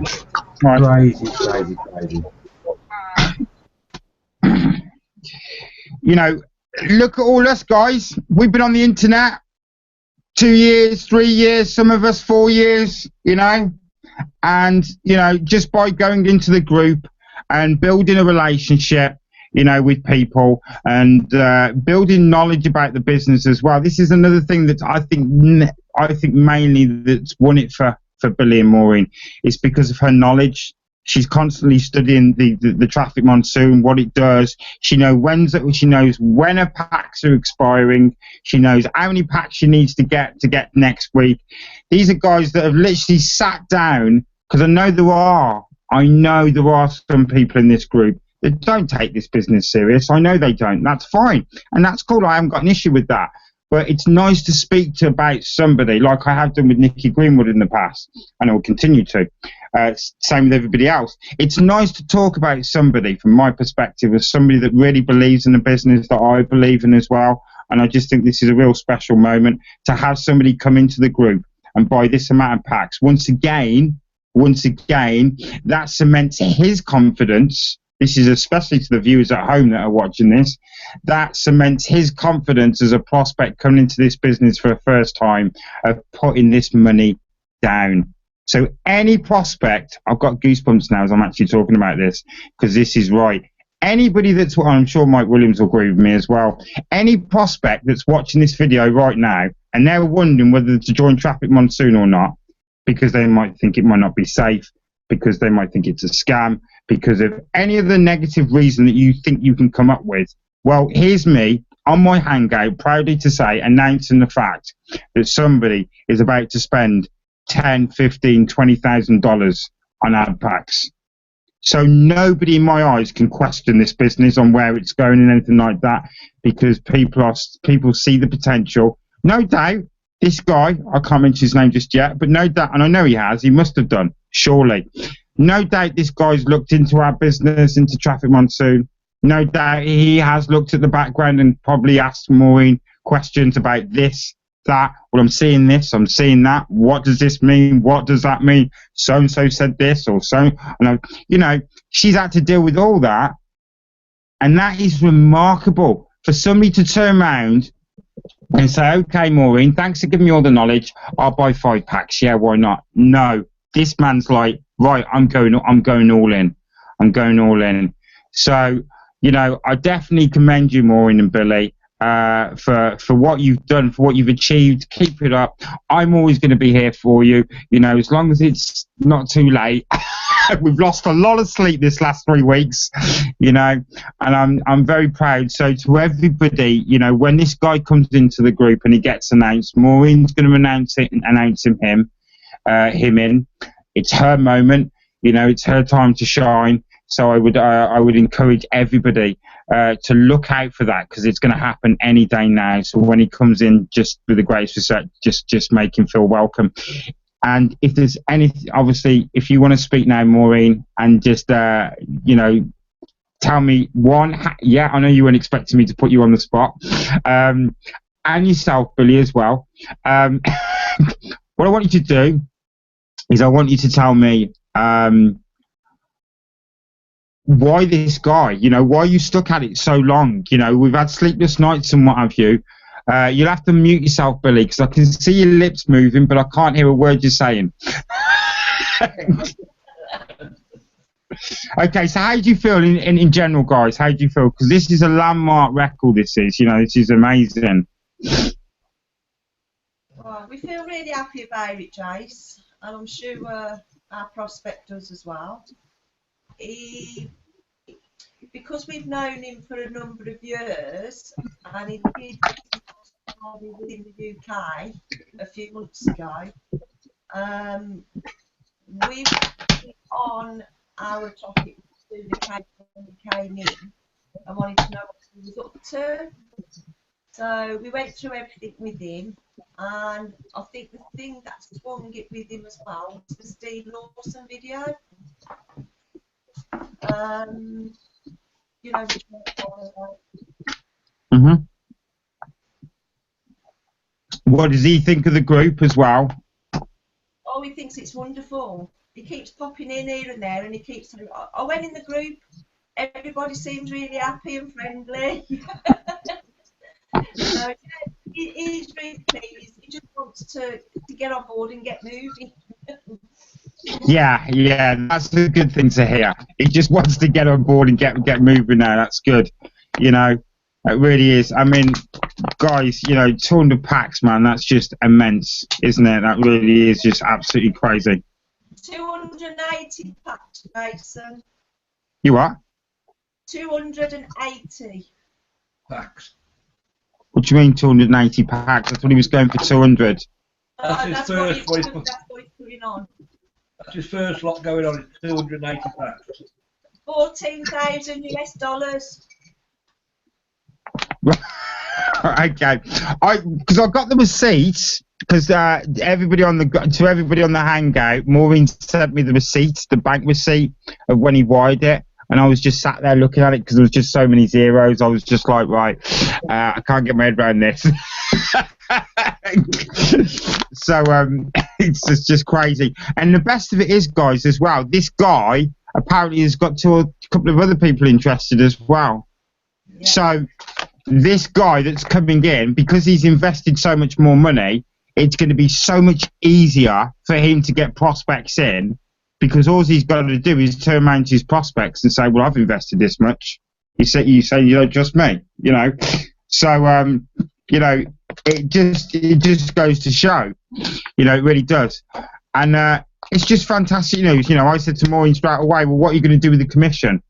Right. Crazy. You know, look at all us guys. We've been on the internet 2 years, 3 years, some of us 4 years, you know, and, you know, just by going into the group and building a relationship, you know, with people and building knowledge about the business as well. This is another thing that I think mainly that's won it for Billy and Maureen is because of her knowledge. She's constantly studying the traffic monsoon, what it does. She knows when her packs are expiring. She knows how many packs she needs to get next week. These are guys that have literally sat down, because I know there are some people in this group that don't take this business serious. I know they don't. That's fine. And that's cool. I haven't got an issue with that. But it's nice to speak to about somebody like I have done with Nikki Greenwood in the past, and I will continue to. Same with everybody else. It's nice to talk about somebody, from my perspective, as somebody that really believes in the business that I believe in as well. And I just think this is a real special moment to have somebody come into the group and buy this amount of packs. Once again, that cements his confidence. This is especially to the viewers at home that are watching this. That cements his confidence as a prospect coming into this business for the first time of putting this money down. So any prospect, I've got goosebumps now as I'm actually talking about this, because this is right. Anybody I'm sure Mike Williams will agree with me as well. Any prospect that's watching this video right now and they're wondering whether to join Traffic Monsoon or not, because they might think it might not be safe, because they might think it's a scam, because of any of the negative reason that you think you can come up with. Well, here's me on my Hangout, proudly to say, announcing the fact that somebody is about to spend $10,000, $15,000, $20,000 on ad packs. So nobody in my eyes can question this business on where it's going and anything like that, because people see the potential. No doubt, this guy, I can't mention his name just yet, but no doubt, and I know he must have done, surely. No doubt this guy's looked into our business, into Traffic Monsoon. No doubt he has looked at the background and probably asked Maureen questions about this, that. Well, I'm seeing this, I'm seeing that. What does this mean? What does that mean? So-and-so said this or so. And you know, she's had to deal with all that. And that is remarkable for somebody to turn around and say, okay, Maureen, thanks for giving me all the knowledge. I'll buy 5 packs. Yeah, why not? No, this man's like, right, I'm going all in. I'm going all in. So, you know, I definitely commend you, Maureen and Billy, for what you've done, for what you've achieved. Keep it up. I'm always going to be here for you, you know, as long as it's not too late. We've lost a lot of sleep this last 3 weeks, you know, and I'm very proud. So to everybody, you know, when this guy comes into the group and he gets announced, Maureen's going to announce him in. It's her moment, you know, it's her time to shine. So I would encourage everybody to look out for that, because it's going to happen any day now. So when he comes in, just with the greatest respect, just make him feel welcome. And if there's anything, obviously, if you want to speak now, Maureen, and just you know, tell me yeah, I know you weren't expecting me to put you on the spot, and yourself, Billy, as well. What I want you to do is I want you to tell me why this guy, you know, why you stuck at it so long. You know, we've had sleepless nights and what have you. You'll have to mute yourself, Billy, because I can see your lips moving, but I can't hear a word you're saying. Okay, so how do you feel in general, guys? How do you feel? Because this is a landmark record, this is, you know, this is amazing. Well, we feel really happy about it, Jace, and I'm sure our prospect does as well. Because we've known him for a number of years, and he did within the UK a few months ago, we've been on our topic was the case when he came in and wanted to know what he was up to. So we went through everything with him, and I think the thing that swung it with him as well was the Steve Lawson video. You know, which Mhm. What does he think of the group as well? oh, he thinks it's wonderful. He keeps popping in here and there, and he keeps saying, I went in the group, everybody seems really happy and friendly. So he's really pleased. He just wants to get on board and get moving. Yeah, that's a good thing to hear. He just wants to get on board and get moving now. That's good. You know, it really is. I mean, guys, you know, 200 packs, man, that's just immense, isn't it? That really is just absolutely crazy. 280 packs, Jason. You what? 280 packs. What do you mean 280 packs? I thought he was going for 200. That's his first that's what he's putting on. That's his first lot going on. It's 280 packs. $14,000 US. Okay, because I got the receipts. Because everybody on the hangout, Maureen sent me the receipt, the bank receipt of when he wired it, and I was just sat there looking at it because there was just so many zeros. I was just like, right, I can't get my head around this. So it's just crazy. And the best of it is, guys, as well, this guy apparently has got a couple of other people interested as well. Yeah. So this guy that's coming in, because he's invested so much more money, it's going to be so much easier for him to get prospects in, because all he's got to do is turn around to his prospects and say, well, I've invested this much. You say you don't trust me, you know. So you know, it just goes to show, you know, it really does. And it's just fantastic news. You know, I said to Maureen straight away, well, what are you going to do with the commission?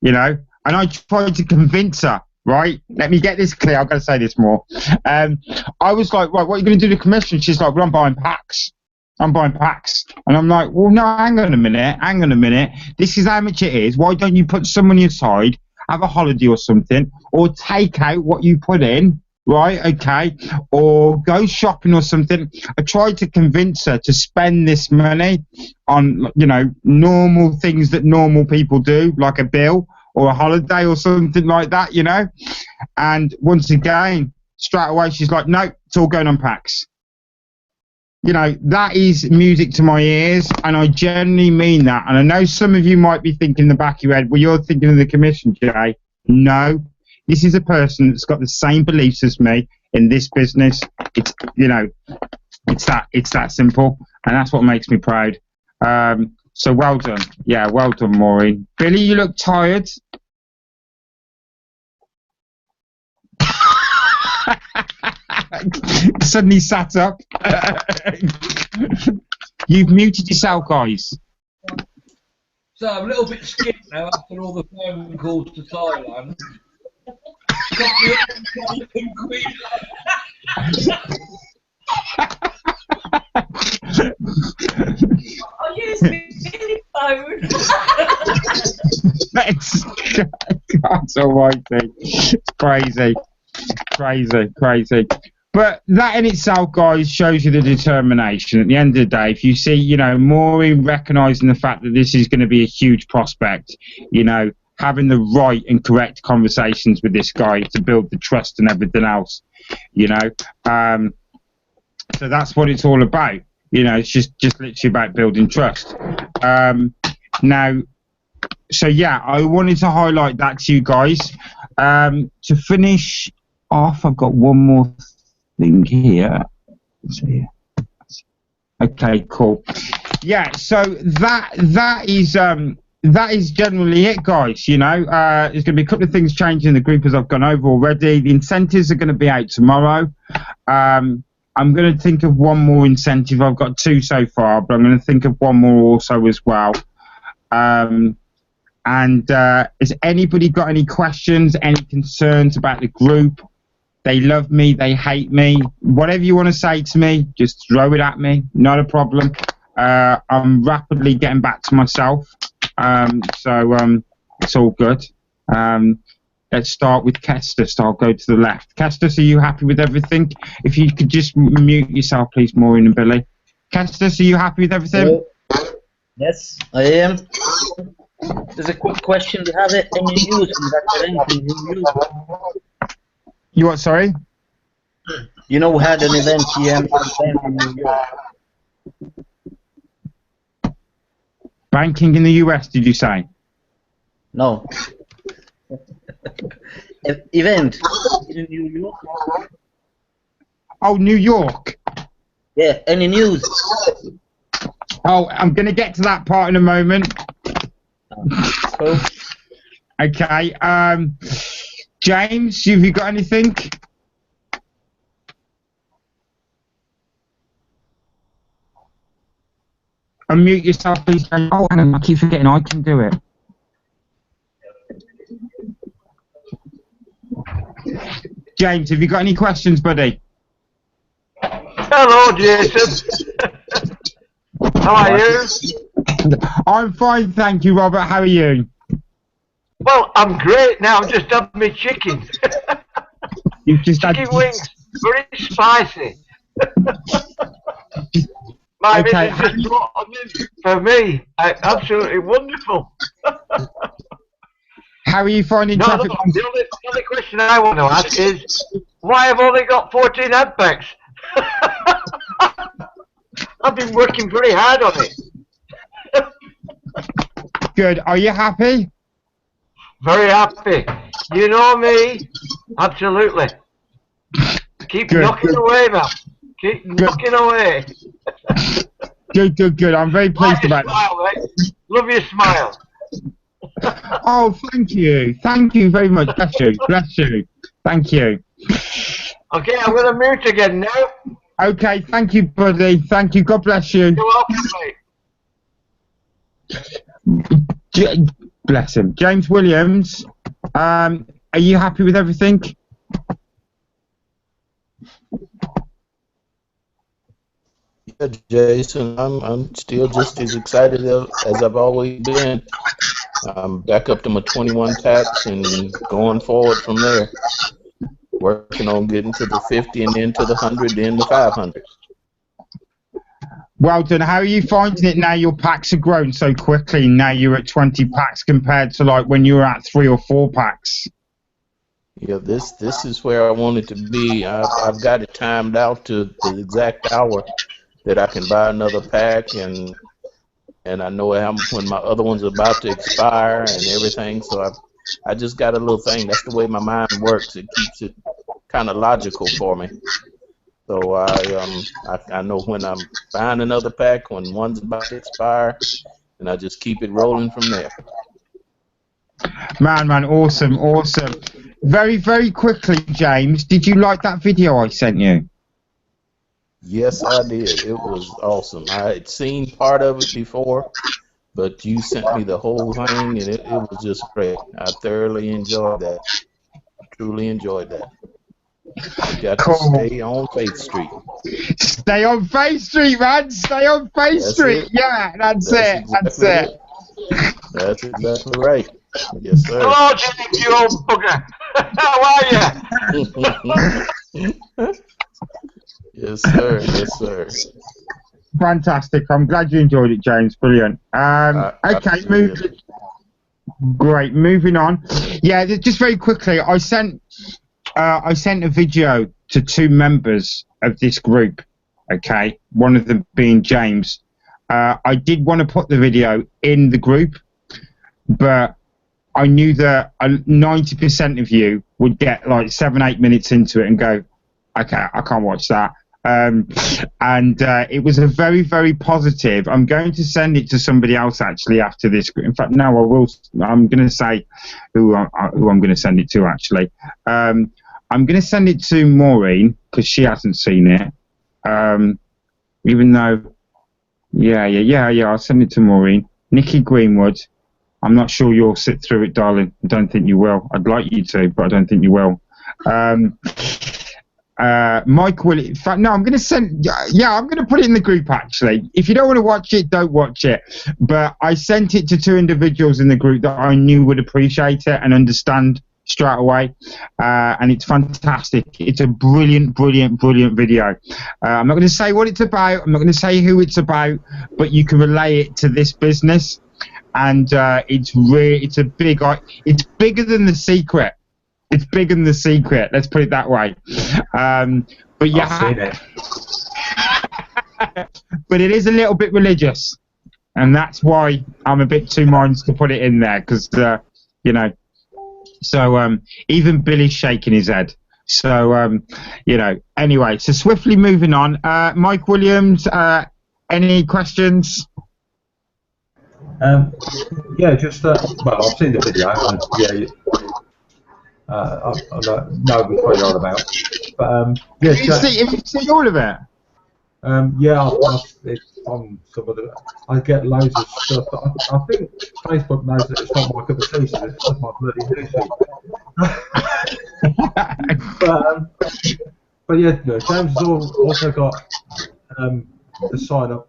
You know, and I tried to convince her. Right, let me get this clear. I've got to say this more. I was like, right, what are you going to do with the commission? She's like, well, I'm buying packs. And I'm like, well, no, hang on a minute. This is how much it is. Why don't you put some money aside, have a holiday or something, or take out what you put in, right? Okay, or go shopping or something. I tried to convince her to spend this money on, you know, normal things that normal people do, like a bill or a holiday or something like that, you know. And once again, straight away, she's like, no, it's all going on packs. You know, that is music to my ears, and I genuinely mean that. And I know some of you might be thinking in the back of your head, well, you're thinking of the commission, Jay. No, this is a person that's got the same beliefs as me in this business. It's, you know, it's that simple, and that's what makes me proud. So well done. Yeah, well done, Maureen. Billy, you look tired. Suddenly sat up. You've muted yourself, guys. So I'm a little bit skint now after all the phone calls to Thailand. Got me up in Queensland. I'll use my phone. That's almighty. It's crazy. But that in itself, guys, shows you the determination. At the end of the day, if you see, you know, Maureen recognising the fact that this is going to be a huge prospect, you know, having the right and correct conversations with this guy to build the trust and everything else, you know. So that's what it's all about. You know, it's just literally about building trust. Now, so yeah, I wanted to highlight that to you guys. To finish off, I've got one more thing here. Let's see. Okay, cool. Yeah, so that is generally it, guys. You know, there's going to be a couple of things changing in the group as I've gone over already. The incentives are going to be out tomorrow. I'm going to think of one more incentive. I've got two so far, but I'm going to think of one more also as well. And has anybody got any questions, any concerns about the group? They love me, they hate me. Whatever you want to say to me, just throw it at me. Not a problem. I'm rapidly getting back to myself. So it's all good. Let's start with Kestis. I'll go to the left. Kestis, are you happy with everything? If you could just mute yourself, please, Maureen and Billy. Kestis, are you happy with everything? Yes, I am. There's a quick question. Do you have any news from that event in New York? You what, sorry? You know, we had an event here in New York. Banking in the US, did you say? No. Event in New York. Oh, New York. Yeah, any news? Oh, I'm going to get to that part in a moment. Cool. Okay. James, have you got anything? Unmute yourself, please. Oh, hang on, I keep forgetting I can do it. James, have you got any questions, buddy? Hello, Jason. How are you? I'm fine, thank you, Robert. How are you? Well, I'm great now. I'm just having my chicken. You've just chicken had wings, very spicy. My Okay, missus just brought them in for me. Absolutely wonderful. How are you finding traffic? The only question I want to ask is, why have I only got 14 ad packs? I've been working very hard on it. Good. Are you happy? Very happy. You know me. Absolutely. Keep knocking away, man. Keep knocking away. Good. I'm very pleased about smile, mate. Love your smile. Oh, thank you. Thank you very much. Bless you. Thank you. Okay, I'm going to mute again now. Okay, thank you, buddy. Thank you. God bless you. You're welcome, mate. Bless him. James Williams, are you happy with everything? Yeah, Jason, I'm still just as excited as I've always been. I'm back up to my 21 packs and going forward from there. Working on getting to the 50 and then to the 100, then the 500. Well done. How are you finding it now your packs have grown so quickly? Now you're at 20 packs compared to like when you were at 3 or 4 packs. Yeah, this is where I wanted to be. I've got it timed out to the exact hour that I can buy another pack, and I know when my other one's about to expire and everything. So I just got a little thing. That's the way my mind works. It keeps it kind of logical for me. So I know when I'm buying another pack, when one's about to expire, and I just keep it rolling from there. Man, awesome. Very, very quickly, James, did you like that video I sent you? Yes, I did. It was awesome. I had seen part of it before, but you sent me the whole thing, and it was just great. I thoroughly enjoyed that. Truly enjoyed that. You got to stay on Faith Street. Stay on Faith Street, man. Stay on Faith Street. Yeah, that's it. Exactly it. That's exactly right. Yes, sir. Hello, James, you old bugger. How are you? Yes, sir. Yes, sir. Fantastic. I'm glad you enjoyed it, James. Brilliant. Okay, great. Moving on. Yeah, just very quickly, I sent a video to 2 members of this group. Okay, one of them being James. I did want to put the video in the group, but I knew that 90% of you would get like 7-8 minutes into it and go, okay, I can't watch that. And it was a very, very positive. I'm going to send it to somebody else actually after this. In fact, no, I will. I'm going to say who I'm going to send it to actually. I'm going to send it to Maureen because she hasn't seen it. Even though, yeah, I'll send it to Maureen. Nikki Greenwood. I'm not sure you'll sit through it, darling. I don't think you will. I'd like you to, but I don't think you will. Mike will. In fact, no, I'm going to send. Yeah, I'm going to put it in the group. Actually, if you don't want to watch it, don't watch it. But I sent it to 2 individuals in the group that I knew would appreciate it and understand straight away, and it's fantastic. It's a brilliant video. I'm not going to say what it's about. I'm not going to say who it's about, but you can relay it to this business, and it's a big. It's bigger than The Secret. It's bigger than The Secret. Let's put it that way. But yeah, I've seen it. but it is a little bit religious, and that's why I'm a bit two minds to put it in there, because you know. So even Billy's shaking his head. So you know. Anyway, so swiftly moving on. Mike Williams, any questions? Yeah, just well, I've seen the video, and yeah. I know what you're on about, but yeah, Have you seen all of it? yeah, it's on some of the. I get loads of stuff. I think Facebook knows that it's not my cup of tea, so it's just my bloody newsfeed. But yeah, no, James has also got the sign up,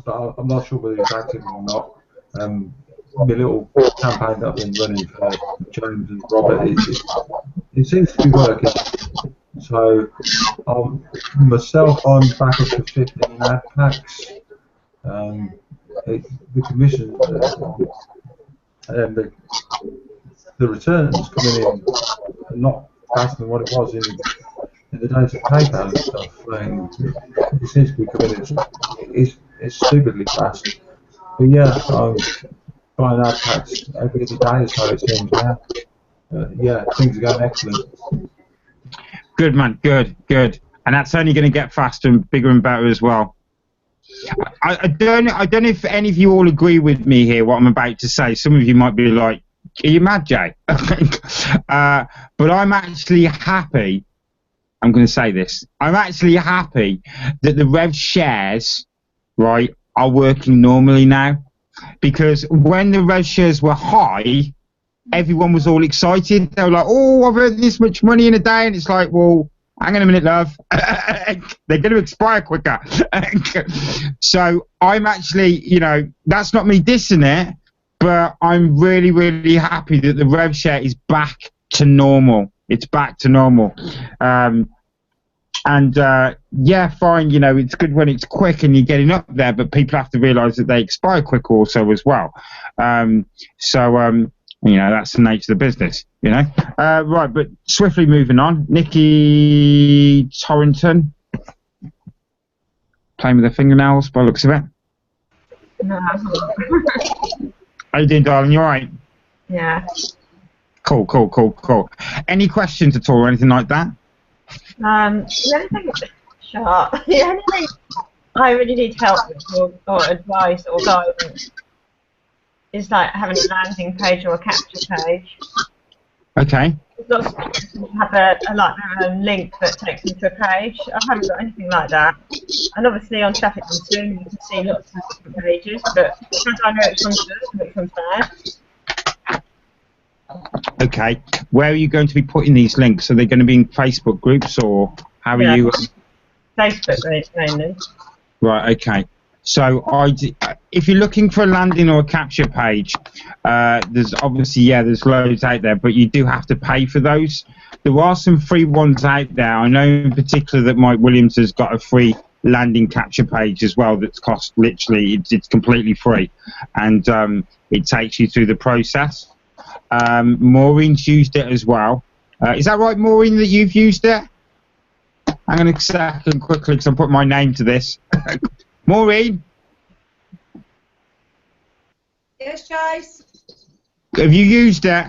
but I'm not sure whether he's active or not. The little campaign that I've been running for James and Robert, it seems to be working. So myself, I'm back up to 15 ad packs. The commission and the returns coming in a lot faster than what it was in the days of PayPal and stuff. It seems to be coming in. It's stupidly fast. But yeah, I'm buying ad packs every other day, so it seems now. Yeah, things are going excellent. Good man, good, and that's only going to get faster and bigger and better as well. I don't know if any of you all agree with me here what I'm about to say. Some of you might be like, "Are you mad, Jay?" But I'm actually happy. I'm going to say this. I'm actually happy that the rev shares, right, are working normally now, because when the rev shares were high, everyone was all excited. They were like, "Oh, I've earned this much money in a day," and it's like, well, hang on a minute, love. They're going to expire quicker. So I'm actually, you know, that's not me dissing it, but I'm really happy that the rev share is back to normal. It's back to normal. Yeah, fine, you know, it's good when it's quick and you're getting up there, but people have to realise that they expire quick also as well. You know, that's the nature of the business, you know. Right, but swiftly moving on. Nikki Torrington. Playing with her fingernails by the looks of it. No. How you doing, darling? You all right? Yeah. Cool. Any questions at all or anything like that? The only thing, the only thing I really need help with, or advice or guidance, is like having a landing page or a capture page. Okay. Lots of people have a link that takes them to a page. I haven't got anything like that. And obviously on Traffic Monsoon you can see lots of different pages, but because I know which one's good and which one's bad. Okay. Where are you going to be putting these links? Are they going to be in Facebook groups, or how are you? Facebook mainly. Right, okay. So if you're looking for a landing or a capture page, there's obviously, there's loads out there, but you do have to pay for those. There are some free ones out there. I know in particular that Mike Williams has got a free landing capture page as well that's cost literally, it's completely free, and it takes you through the process. Maureen's used it as well. Is that right, Maureen, that you've used it? Hang on a second quickly, because I'm putting my name to this. Maureen? Yes, Chase? Have you used it?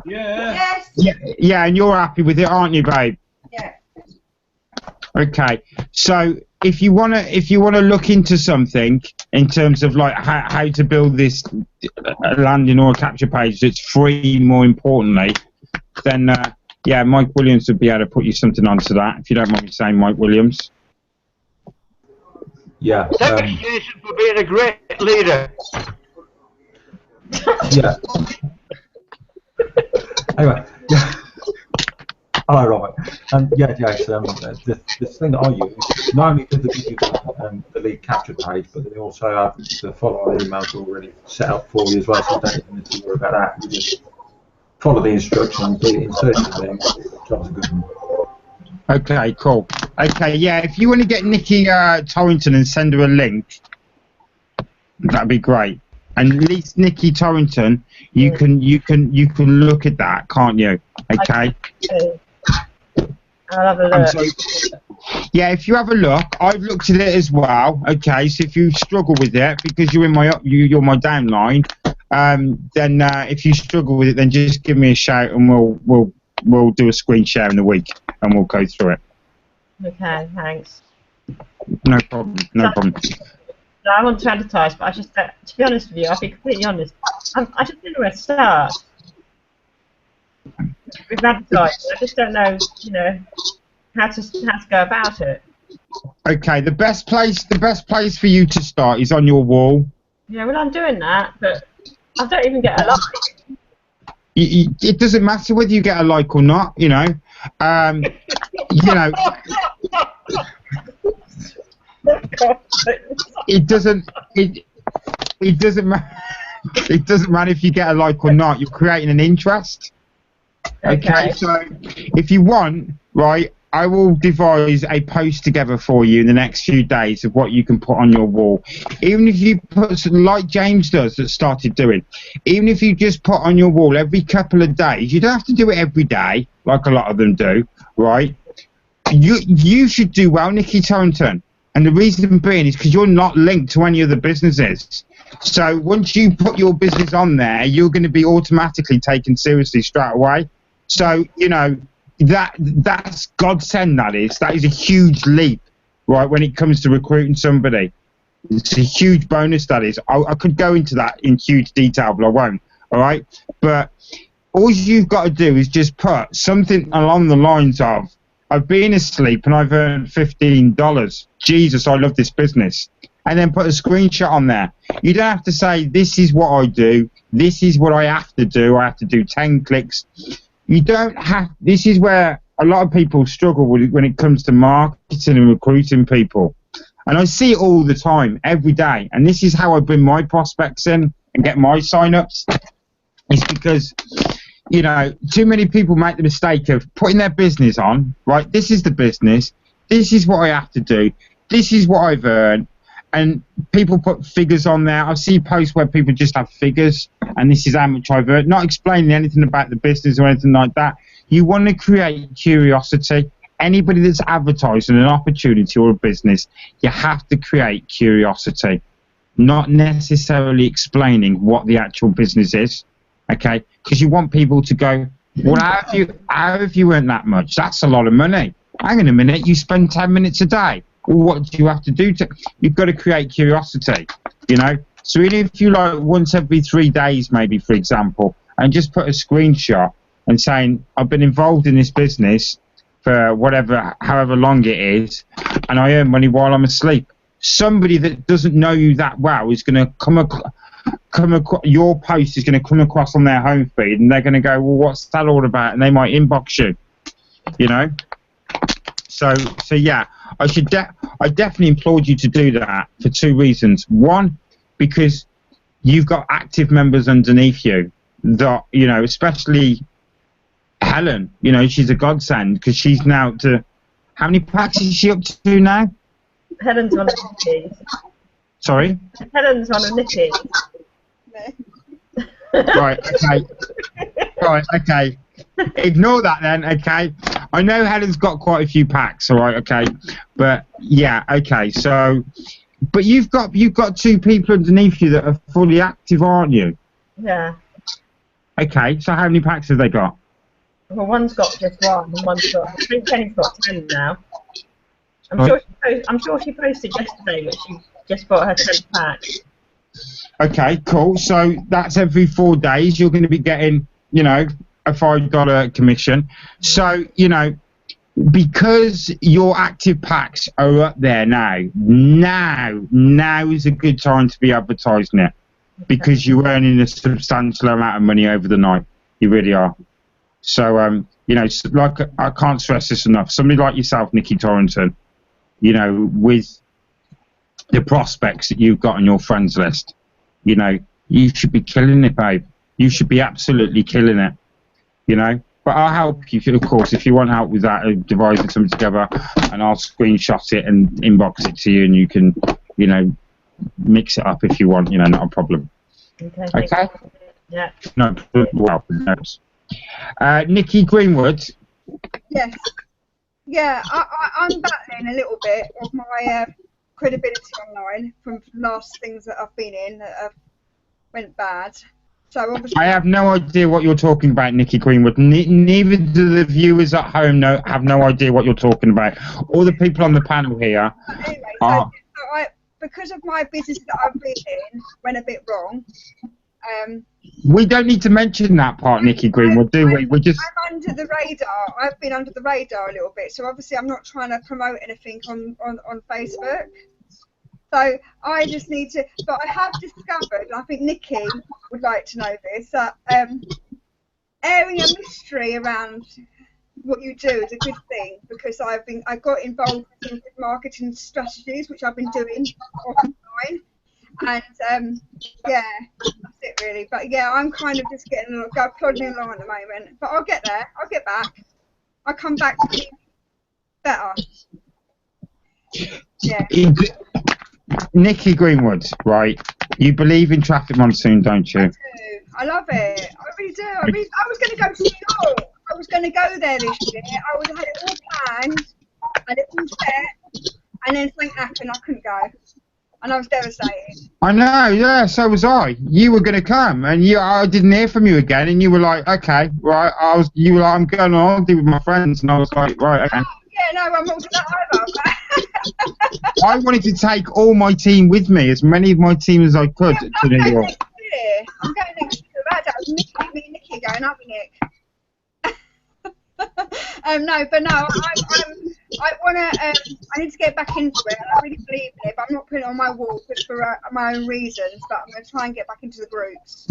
Yeah. Yes. Yeah, and you're happy with it, aren't you, babe? Yeah. Okay. So if you wanna look into something in terms of like how to build this landing or a capture page that's free, more importantly, then Mike Williams would be able to put you something onto that, if you don't mind me saying, Mike Williams. Yeah. Thanks, Jason, for being a great leader. Yeah. Anyway, yeah. Hello, Robert. Yeah, Jace, the thing that I use, not only does it give you the lead capture page, but they also have the follow-on emails already set up for you as well, so you don't even need to worry about that. You just follow the instructions, insert your link, job's a good one. Okay, cool. Okay, yeah, if you want to get Nikki Torrington and send her a link, that'd be great. And at least Nikki Torrington, you can look at that, can't you? Okay. I'll have a look. Yeah, if you have a look, I've looked at it as well. Okay, so if you struggle with it because you're in you're my downline, then if you struggle with it, then just give me a shout and we'll do a screen share in the week and we'll go through it. Okay, thanks. No problem. No problem. I want to advertise, but I just, to be honest with you, I'll be completely honest. I just don't know where to start with advertising. I just don't know, how to go about it. Okay, the best place for you to start is on your wall. Yeah, well, I'm doing that, but I don't even get a like. It doesn't matter whether you get a like or not, you know. It doesn't matter. It doesn't matter if you get a like or not. You're creating an interest. Okay. So if you want, right, I will devise a post together for you in the next few days of what you can put on your wall. Even if you put, like James does, that started doing, even if you just put on your wall every couple of days, you don't have to do it every day, like a lot of them do, right? You should do well, Nikki Torrington. And the reason being is because you're not linked to any other businesses. So once you put your business on there, you're going to be automatically taken seriously straight away. So, that's godsend, that is a huge leap, right, when it comes to recruiting somebody. It's a huge bonus, that is. I could go into that in huge detail, but I won't, all right? But all you've got to do is just put something along the lines of, I've been asleep and I've earned $15. Jesus, I love this business. And then put a screenshot on there. You don't have to say, this is what I do, this is what I have to do. I have to do 10 clicks. You don't have, this is where a lot of people struggle with it when it comes to marketing and recruiting people. And I see it all the time, every day. And this is how I bring my prospects in and get my sign-ups. It's because, too many people make the mistake of putting their business on, right? This is the business. This is what I have to do. This is what I've earned. And people put figures on there. I see posts where people just have figures, and this is how much I've earned, not explaining anything about the business or anything like that. You want to create curiosity. Anybody that's advertising an opportunity or a business, you have to create curiosity, not necessarily explaining what the actual business is, okay? Because you want people to go, well, how have you earned that much? That's a lot of money. Hang on a minute, you spend 10 minutes a day. Well, what do you have to do? You've got to create curiosity, So even if you once every 3 days, maybe, for example, and just put a screenshot and saying, I've been involved in this business for however long it is, and I earn money while I'm asleep. Somebody that doesn't know you that well is going to come across, your post is going to come across on their home feed, and they're going to go, well, what's that all about? And they might inbox you, So yeah, I definitely implored you to do that for 2 reasons. One, because you've got active members underneath you that, especially Helen, she's a godsend because she's now to, how many packs is she up to now? Helen's on a Nikki. Sorry? Helen's on a Nikki. Right, okay. Right, okay. Ignore that then, okay? I know Helen's got quite a few packs, all right, okay? But, yeah, okay, so... But you've got 2 people underneath you that are fully active, aren't you? Yeah. Okay, so how many packs have they got? Well, one's got just 1, and one's got... I think Penny's got 10 now. I'm sure she posted yesterday that she just bought her 10th pack. Okay, cool. So that's every 4 days. You're going to be getting, a $5 commission. So, because your active packs are up there now is a good time to be advertising it, because you're earning a substantial amount of money over the night. You really are. So, You know, like I can't stress this enough. Somebody like yourself, Nikki Torrington, you know, with the prospects that you've got on your friends list, you know, you should be killing it, babe. You should be absolutely killing it, you know. But I'll help you, of course, if you want help with that, devising something together, and I'll screenshot it and inbox it to you, and you can, you know, mix it up if you want, you know, not a problem. Okay. Okay? Yeah. No, well, no. Nikki Greenwood. Yes. Yeah, I'm battling a little bit of my credibility online from last things that I've been in that have went bad. So obviously, I have no idea what you're talking about, Nikki Greenwood. Neither do the viewers at home have no idea what you're talking about. All the people on the panel here. Anyway, so because of my business that I've been in went a bit wrong. We don't need to mention that part, Nikki Greenwood, do we? We're just. I'm under the radar. I've been under the radar a little bit, so obviously I'm not trying to promote anything on Facebook. So I just need to, but I have discovered, and I think Nikki would like to know this, that airing a mystery around what you do is a good thing, because I got involved in marketing strategies, which I've been doing online, and yeah, that's it really. But yeah, I'm kind of just plodding along at the moment, but I'll get there. I'll get back. I'll come back to be better. Yeah. Nikki Greenwood, right? You believe in Traffic Monsoon, don't you? I do. I love it. I really do. I was going to go to New York. I was going to go there this year. I had it all planned, and it all set, and then something happened. I couldn't go, and I was devastated. I know, yeah. So was I. You were going to come, and I didn't hear from you again, and you were like, okay, right. You were like, I'm going on holiday with my friends, and I was like, right, okay. Yeah, no, I'm not doing that either. I wanted to take all my team with me, as many of my team as I could, to New York. I'm going next year. That was me and Nikki going, aren't we, Nick? No, but no, I want to. I need to get back into it. I really believe in it, but I'm not putting it on my wall just for my own reasons. But I'm going to try and get back into the groups.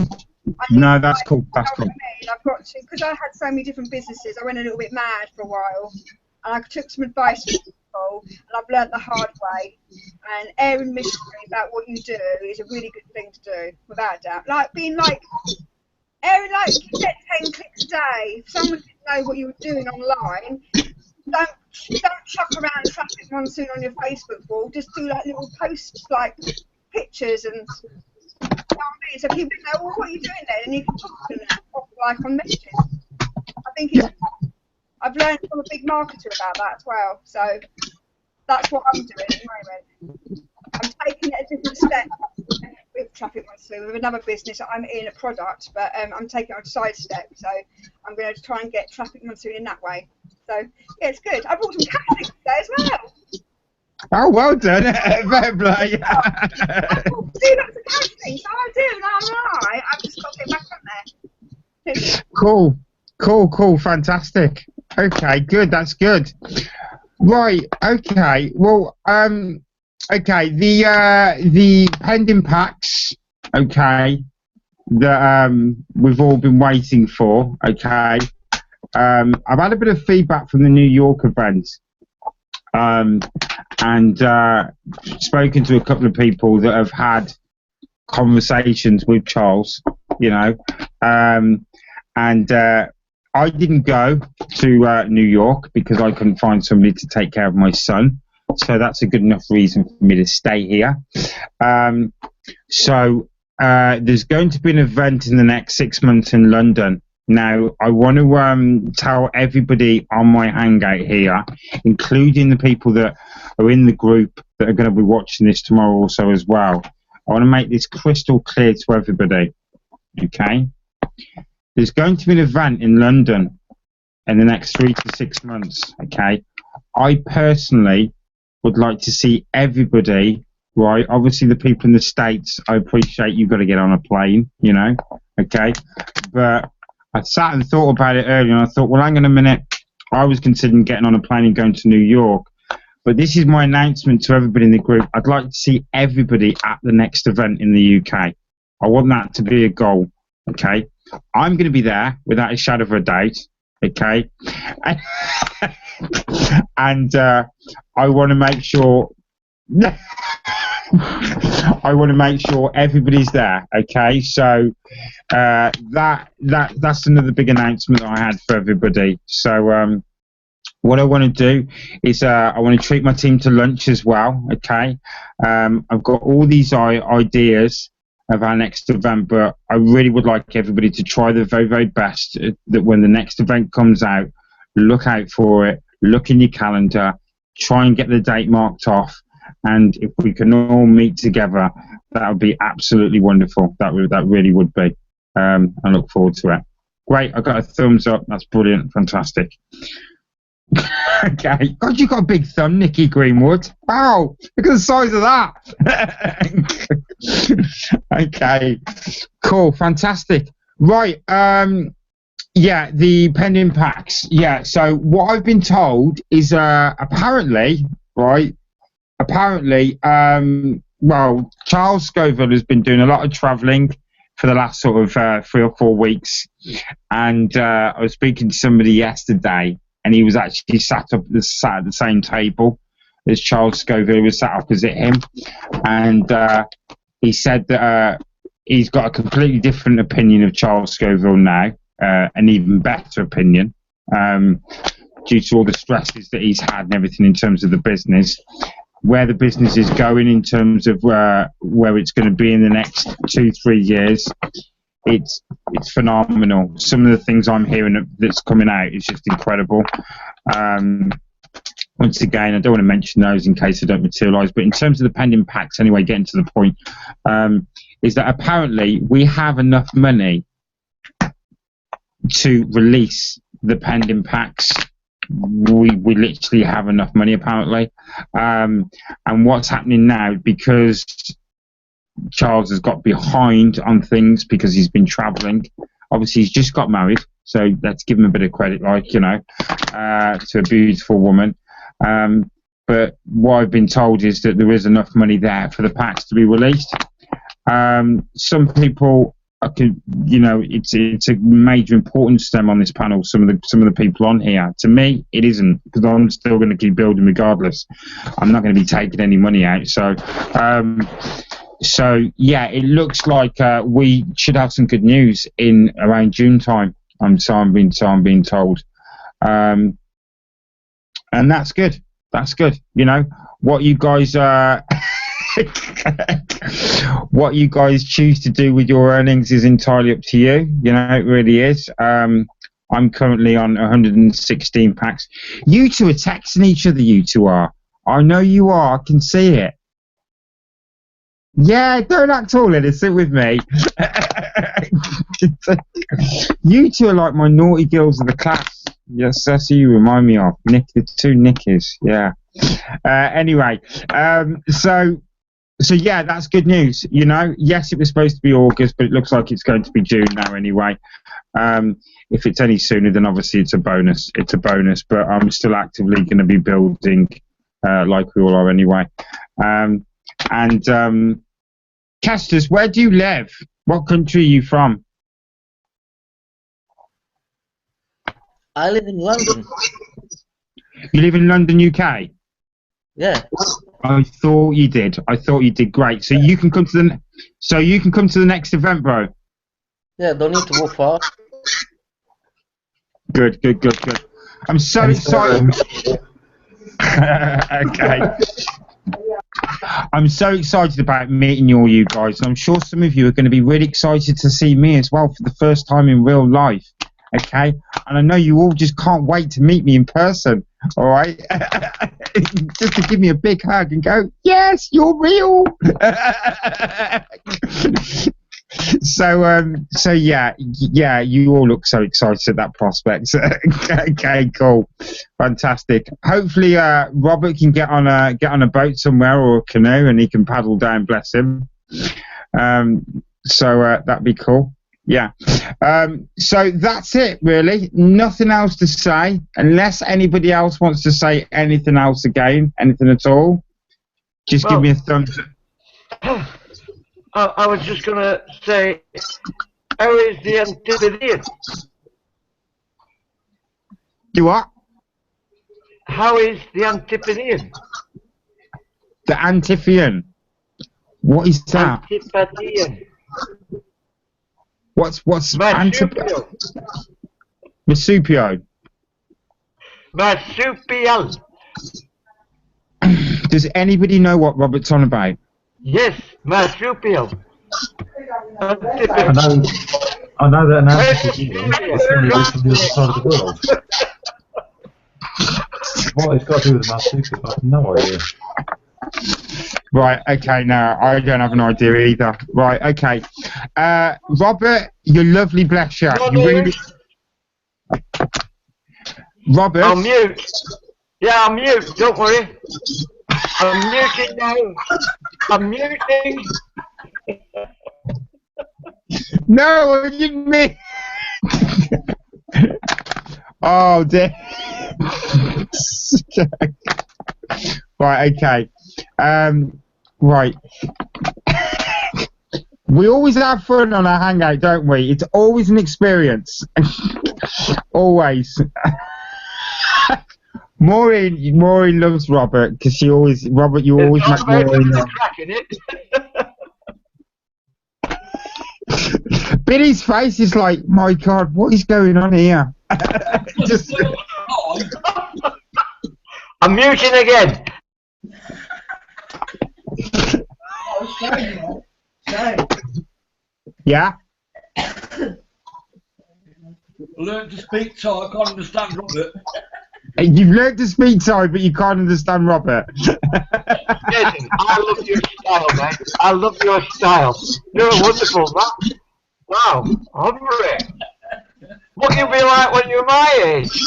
No, that's cool. That's cool. I've got to, because I had so many different businesses. I went a little bit mad for a while, and I took some advice from people, and I've learnt the hard way. And airing mystery about what you do is a really good thing to do, without a doubt. Like being airing, like, you get 10 clicks a day. If someone didn't know what you were doing online, don't chuck around Traffic Monsoon on your Facebook wall. Just do like little posts, like pictures, and you know what I mean? So people know, well, what are you doing there? And you can talk to them like on messages. I think I've learned from a big marketer about that as well. So that's what I'm doing at the moment. I'm taking it a different step with Traffic Monsoon, with another business. I'm in a product, but I'm taking it a side step. So I'm going to try and get Traffic Monsoon in that way. So yeah, it's good. I brought some castings today as well. Oh, well done. Fair play. Do lots of castings. I do. No, I'm alright. I've just got to get back on there. Cool. Fantastic. Okay, good. That's good. Right. Okay. Well. Okay. The pending packs. Okay. That we've all been waiting for. Okay. I've had a bit of feedback from the New York event. And spoken to a couple of people that have had conversations with Charles. You know. I didn't go to New York because I couldn't find somebody to take care of my son. So that's a good enough reason for me to stay here. So there's going to be an event in the next 6 months in London. Now, I want to tell everybody on my hangout here, including the people that are in the group that are going to be watching this tomorrow also as well. I want to make this crystal clear to everybody. Okay? There's going to be an event in London in the next 3 to 6 months, okay? I personally would like to see everybody, right? Obviously, the people in the States, I appreciate you've got to get on a plane, you know, okay? But I sat and thought about it earlier, and I thought, well, hang on a minute. I was considering getting on a plane and going to New York. But this is my announcement to everybody in the group. I'd like to see everybody at the next event in the UK. I want that to be a goal, okay? I'm going to be there without a shadow of a doubt, okay? And I want to make sure. I want to make sure everybody's there, okay? So that's another big announcement that I had for everybody. So what I want to do is I want to treat my team to lunch as well, okay? I've got all these ideas of our next event, but I really would like everybody to try the very, very best that when the next event comes out, look out for it, look in your calendar, try and get the date marked off, and if we can all meet together, that would be absolutely wonderful. That really would be. I look forward to it. Great, I got a thumbs up. That's brilliant, fantastic. Okay, God, you got a big thumb, Nikki Greenwood. Wow, look at the size of that. Okay, cool, fantastic. Right, yeah, the pending packs. Yeah, so what I've been told is apparently, well, Charles Scoville has been doing a lot of travelling for the last sort of 3 or 4 weeks, and I was speaking to somebody yesterday, and he was actually sat at the same table as Charles Scoville, was sat opposite him, and he said that he's got a completely different opinion of Charles Scoville now, an even better opinion, due to all the stresses that he's had and everything in terms of the business. Where the business is going in terms of where it's going to be in the next 2-3 years, it's phenomenal. Some of the things I'm hearing that's coming out is just incredible. Once again, I don't want to mention those in case they don't materialise, but in terms of the pending packs, anyway, getting to the point, is that apparently we have enough money to release the pending packs. We literally have enough money apparently, and what's happening now, because Charles has got behind on things because he's been travelling. Obviously, he's just got married, so let's give him a bit of credit, like, you know, to a beautiful woman. But what I've been told is that there is enough money there for the packs to be released. Some people, you know, it's a major importance to them on this panel. Some of the people on here. To me, it isn't, because I'm still going to keep building regardless. I'm not going to be taking any money out. So yeah, it looks like we should have some good news in around June time. So I'm being told, and that's good. That's good. You know what you guys what you guys choose to do with your earnings is entirely up to you. You know, it really is. I'm currently on 116 packs. You two are texting each other, you two are. I know you are. I can see it. Yeah, don't act all innocent with me. You two are like my naughty girls of the class. Yes, that's who you remind me of. Nick, the two Nickies. Yeah. Anyway, so yeah, that's good news. You know, yes, it was supposed to be August, but it looks like it's going to be June now anyway. If it's any sooner, then obviously it's a bonus. It's a bonus, but I'm still actively going to be building, like we all are anyway. Casters, where do you live? What country are you from? I live in London. You live in London, UK? Yeah. I thought you did. Great. So you can come to the next event, bro. Yeah, don't need to go far. Good. I'm so excited. Okay. I'm so excited about meeting all you guys. I'm sure some of you are going to be really excited to see me as well for the first time in real life. Okay, and I know you all just can't wait to meet me in person. All right, just to give me a big hug and go, yes, you're real. So yeah, you all look so excited at that prospect. Okay, cool, fantastic. Hopefully, Robert can get on a boat somewhere or a canoe, and he can paddle down. Bless him. So that'd be cool. Yeah. So that's it, really. Nothing else to say, unless anybody else wants to say anything else again, anything at all. Just give me a thumbs up. I was just going to say, how is the Antipodean? You what? How is the Antipodean? The Antipodean. What is that? Antipodean. What's Marsupial. Marsupial? Marsupial. Does anybody know what Robert's on about? Yes, marsupial. I know that an Antipodean is something that lives from the other side of the world. What it's got to do with the marsupial, I have no idea. Right, okay, no, I don't have an idea either. Right, okay. Robert, you're lovely, bless you. You really... Robert? I'm mute. Yeah, I'm mute, don't worry. I'm muting now. I'm muting. No, I didn't mean... Oh, dear. Right, okay. Right. We always have fun on our hangout, don't we? It's always an experience. Always. Maureen loves Robert because you always make Maureen laugh. Billy's face is like, my God, what is going on here? Just... I'm muting again. Yeah? Learn to speak Thai, I can't understand Robert. You've learned to speak Thai, but you can't understand Robert. Listen, I love your style, mate. I love your style. You're a wonderful man. Wow, hungry. What you'll be like when you're my age.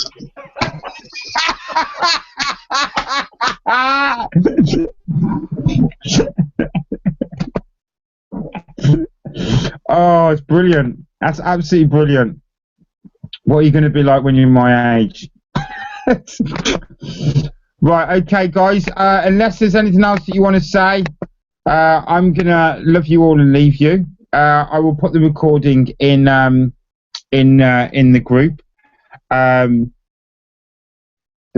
Oh, it's brilliant. That's absolutely brilliant. What are you going to be like when you're my age? Right, okay, guys. Unless there's anything else that you want to say, I'm going to love you all and leave you. I will put the recording in the group. There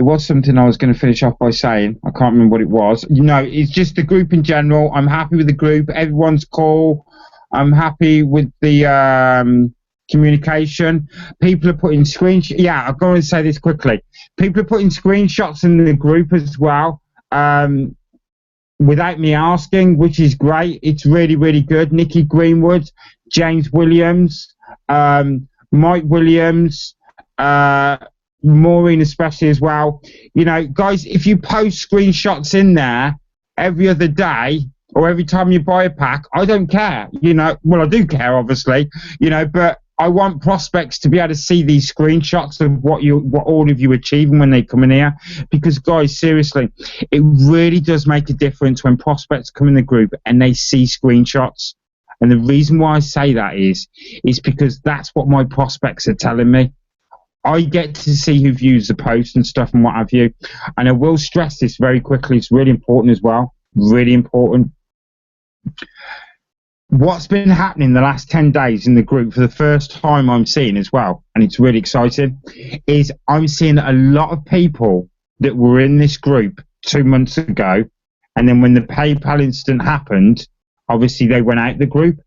was something I was going to finish off by saying. I can't remember what it was. It's just the group in general. I'm happy with the group. Everyone's cool. I'm happy with the communication. People are putting screenshots. Yeah, I'll go and say this quickly. People are putting screenshots in the group as well, without me asking, which is great. It's really, really good. Nikki Greenwood, James Williams, Mike Williams, Maureen especially as well. Guys, if you post screenshots in there every other day or every time you buy a pack, I don't care. Well, I do care, obviously, but I want prospects to be able to see these screenshots of what all of you are achieving when they come in here. Because, guys, seriously, it really does make a difference when prospects come in the group and they see screenshots. And the reason why I say that is because that's what my prospects are telling me. I get to see who views the post and stuff and what have you. And I will stress this very quickly. It's really important as well. Really important. What's been happening the last 10 days in the group for the first time I'm seeing as well, and it's really exciting, is I'm seeing a lot of people that were in this group 2 months ago, and then when the PayPal incident happened, obviously they went out the group.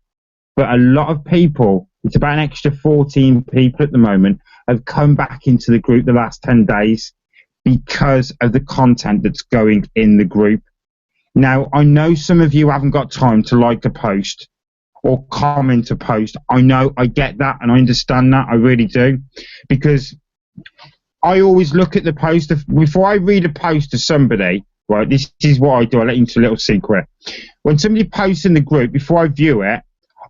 But a lot of people, it's about an extra 14 people at the moment, have come back into the group the last 10 days because of the content that's going in the group. Now, I know some of you haven't got time to like a post or comment a post. I know, I get that, and I understand that. I really do. Because I always look at the post. Before I read a post to somebody, right, this is what I do. I'll let you into a little secret. When somebody posts in the group, before I view it,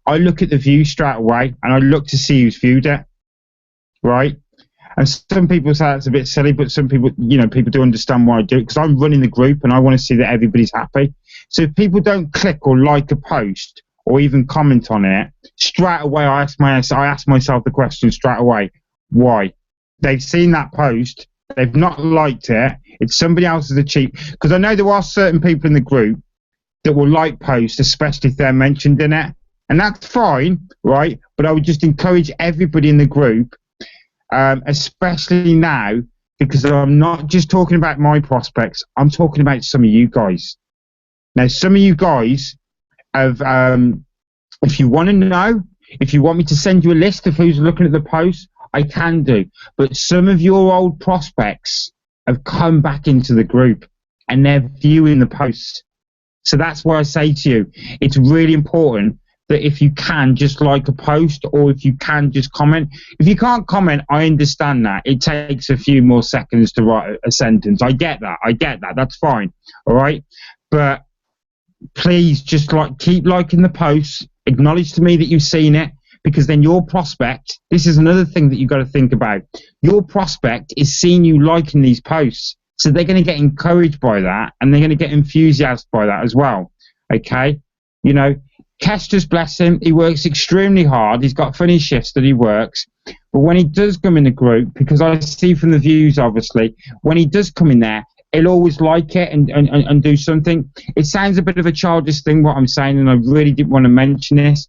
I look at the view straight away, and I look to see who's viewed it, right? And some people say that's a bit silly, but some people, people do understand why I do it, because I'm running the group and I want to see that everybody's happy. So if people don't click or like a post or even comment on it, straight away I ask myself the question straight away, why? They've seen that post, they've not liked it, it's somebody else's achievement. Because I know there are certain people in the group that will like posts, especially if they're mentioned in it. And that's fine, right? But I would just encourage everybody in the group, especially now, because I'm not just talking about my prospects. I'm talking about some of you guys. Now, some of you guys have, if you want to know, if you want me to send you a list of who's looking at the posts, I can do. But some of your old prospects have come back into the group and they're viewing the posts. So that's why I say to you, it's really important that if you can just like a post, or if you can just comment. If you can't comment, I understand that. It takes a few more seconds to write a sentence. I get that. That's fine. All right. But please just keep liking the posts. Acknowledge to me that you've seen it, because then your prospect, this is another thing that you've got to think about. Your prospect is seeing you liking these posts. So they're going to get encouraged by that, and they're going to get enthusiastic by that as well. Okay? You know, Kester's, bless him, he works extremely hard. He's got funny shifts that he works. But when he does come in the group, because I see from the views, obviously, when he does come in there, he'll always like it and do something. It sounds a bit of a childish thing, what I'm saying, and I really didn't want to mention this,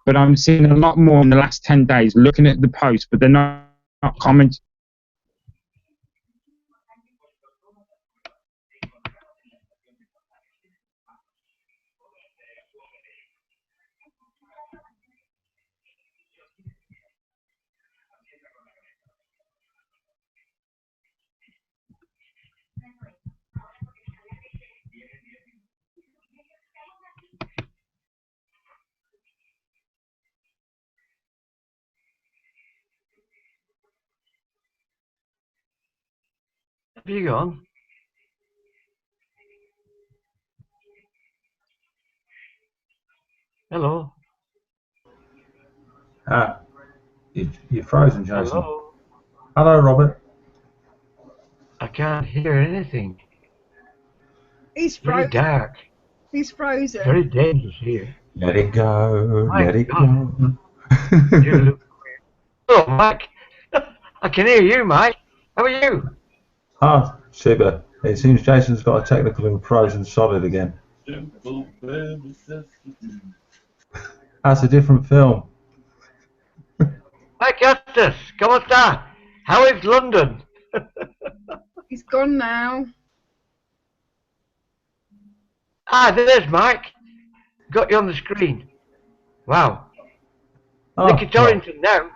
but I'm seeing a lot more in the last 10 days looking at the post, but they're not commenting. Have you gone? Hello? Ah, you're frozen, Jason. Hello? Hello, Robert. I can't hear anything. He's Very frozen. dark. He's frozen. Very dangerous here. Let it go, My let it God. go. You look weird. Oh, Mike. I can hear you, Mike. How are you? Ah, super. It seems Jason's got a technical and frozen solid again. That's a different film. Hi, Castus. ¿Cómo está? How is London? He's gone now. Ah, there's Mike. Got you on the screen. Wow. Oh, Nicky Torrington now.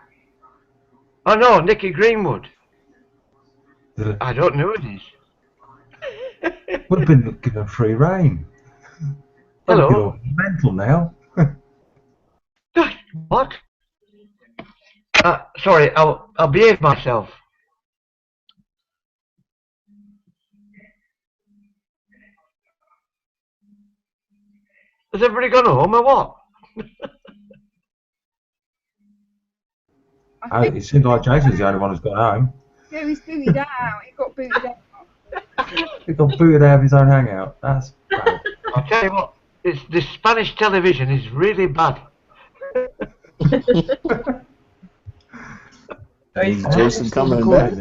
Oh no, Nicky Greenwood. I don't know who it is. Would have been given free reign. Hello. You're mental now. What? Sorry, I'll behave myself. Has everybody gone home or what? It seems like Jason's the only one who's gone home. Yeah, he's booted out. He got booted out. He got booted out of his own hangout. That's bad. I'll tell you what, this Spanish television is really bad. Is Jason coming back?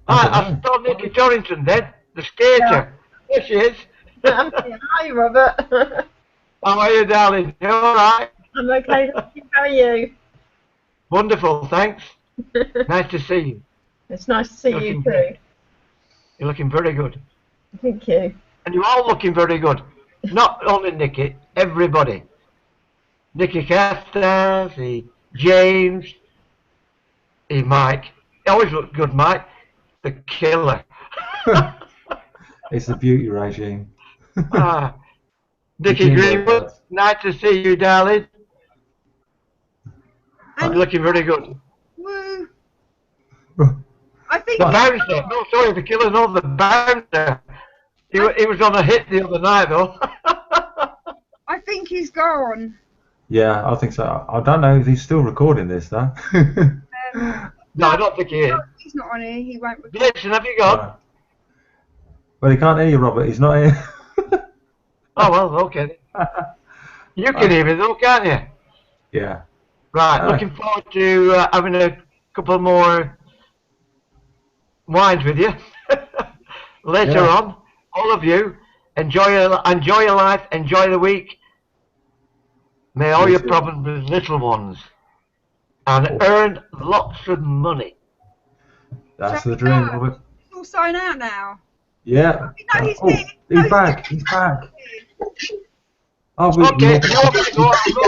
I saw Nicky Torrington then, the skater. Yeah. There she is. Hi, Robert. How are you, darling? You alright? I'm okay. How are you? Wonderful, thanks. Nice to see you. It's nice to see you too. You're looking very good. Thank you. And you're all looking very good. Not only Nicky, everybody. Nicky Castas, James, Mike. You always look good, Mike. The killer. It's the beauty regime. Nicky Greenwood, nice to see you, darling. You're looking very good. Woo. I think The bouncer. No, sorry, the killer, no, the bouncer. He was on a hit the other night, though. I think he's gone. Yeah, I think so. I don't know if he's still recording this, though. No, I don't think he is. He's not on here. He won't record. Jason, have you gone? Well, he can't hear you, Robert. He's not here. Oh, well, okay. You can hear me, though, can't you? Yeah. Right, looking forward to having a couple more wines with you later on. All of you, enjoy your life, enjoy the week. May all your problems be little ones, and earn lots of money. That's Shall the we dream go? of it. We'll sign out now. Yeah. No, he's Oh, here. No, he's back. He's back. Oh, we Okay, all you want me to go? I'll go.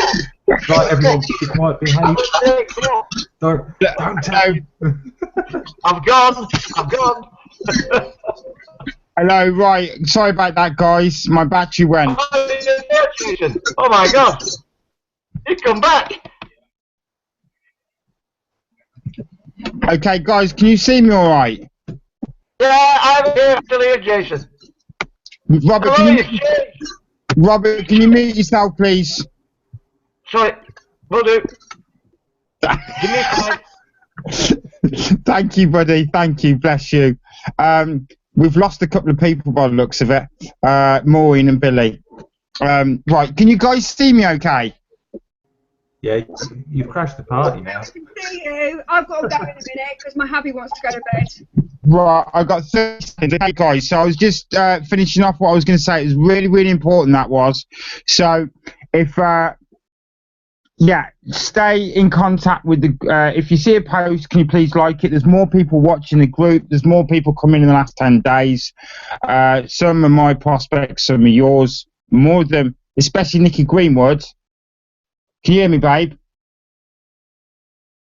right, everyone, be quiet, behave. Okay, come on. Don't tell him. I've gone. I've gone. Hello, right. Sorry about that, guys. My battery went. Oh my God. He's come back. Okay, guys, can you see me all right? Yeah, I'm here, still here, Jason. Robert, Hello, can it's you, James. Robert, can you mute yourself, please? Sorry, will do. Give me a five. Thank you, buddy. Thank you. Bless you. We've lost a couple of people by the looks of it. Maureen and Billy. Right, can you guys see me okay? Yeah, you've crashed the party now. I can see you. I've got to go in a minute because my hubby wants to go to bed. Right, I got 30 seconds. Okay, guys, so I was just finishing off what I was going to say. It was really, really important, that was. So, if, stay in contact with the, if you see a post, can you please like it? There's more people watching the group. There's more people coming in the last 10 days. Some are my prospects, some are yours. More of them, especially Nikki Greenwood. Can you hear me, babe?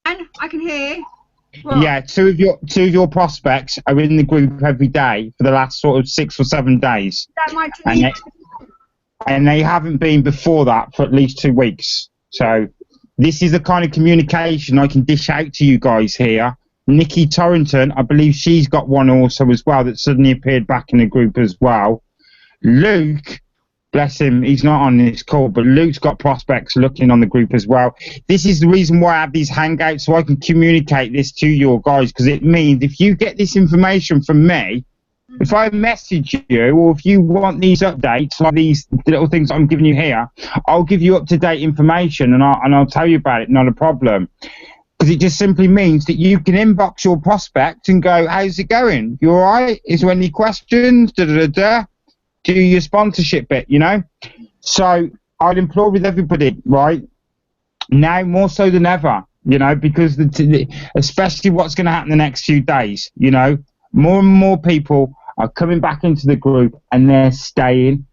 And I can hear. What? Yeah, two of your prospects are in the group every day for the last sort of 6 or 7 days. That might be. And they haven't been before that for at least 2 weeks. So this is the kind of communication I can dish out to you guys here. Nikki Torrington, I believe she's got one also as well that suddenly appeared back in the group as well. Luke, bless him, he's not on this call, but Luke's got prospects looking on the group as well. This is the reason why I have these hangouts, so I can communicate this to your guys, because it means if you get this information from me, if I message you, or if you want these updates, like these little things I'm giving you here, I'll give you up-to-date information, and I'll tell you about it, not a problem. Because it just simply means that you can inbox your prospect and go, how's it going? You all right? Is there any questions? Do your sponsorship bit, you know? So I'd implore with everybody, right, now more so than ever, you know, because especially what's going to happen the next few days, you know, more and more people are coming back into the group and they're staying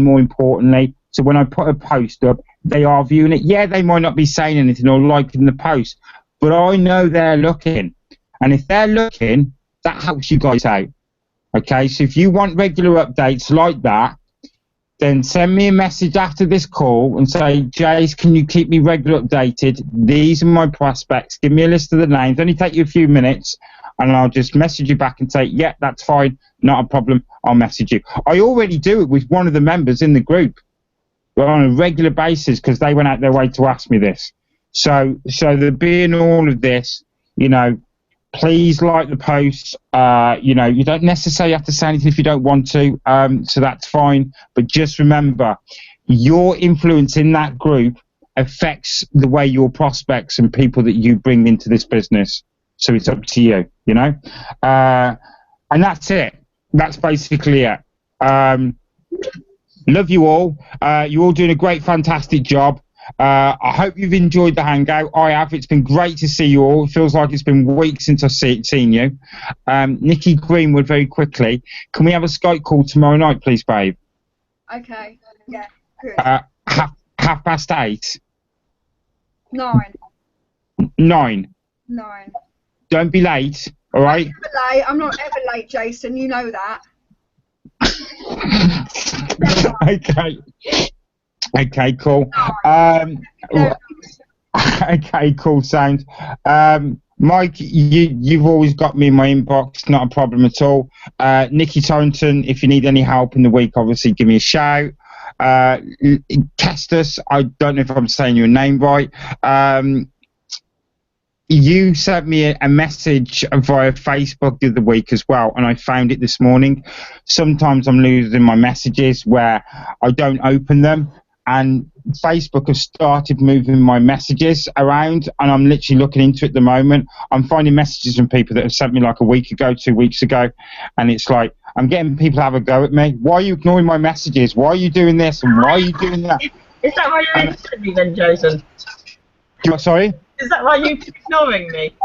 more importantly. So when I put a post up, they are viewing it. Yeah, they might not be saying anything or liking the post, but I know they're looking. And if they're looking, that helps you guys out. Okay, so if you want regular updates like that, then send me a message after this call and say, Jace, can you keep me regular updated? These are my prospects. Give me a list of the names. Only take you a few minutes, and I'll just message you back and say, yeah, that's fine. Not a problem. I'll message you. I already do it with one of the members in the group on a regular basis because they went out their way to ask me this. So there being all of this, you know, please like the posts. You know, you don't necessarily have to say anything if you don't want to, so that's fine. But just remember, your influence in that group affects the way your prospects and people that you bring into this business. So it's up to you, you know. And that's it. That's basically it. Love you all. You're all doing a great, fantastic job. I hope you've enjoyed the hangout. I have. It's been great to see you all. It feels like it's been weeks since I've seen you. Nikki Greenwood, very quickly. Can we have a Skype call tomorrow night, please, babe? Okay. Yeah. Good. 8:30? 9. 9. 9. Don't be late, all right? I'm not ever late, Jason. You know that. Okay. Okay, cool. Okay, cool, sound. Mike, you've always got me in my inbox, not a problem at all. Nikki Torrington, if you need any help in the week, obviously give me a shout. Kestus, I don't know if I'm saying your name right. You sent me a message via Facebook the other week as well, and I found it this morning. Sometimes I'm losing my messages where I don't open them, and Facebook has started moving my messages around, and I'm literally looking into it at the moment. I'm finding messages from people that have sent me like a week ago, 2 weeks ago, and it's like, I'm getting people to have a go at me. Why are you ignoring my messages? Why are you doing this, and why are you doing that? Is that why you're ignoring me then, Jason? Sorry? Is that why you're ignoring me?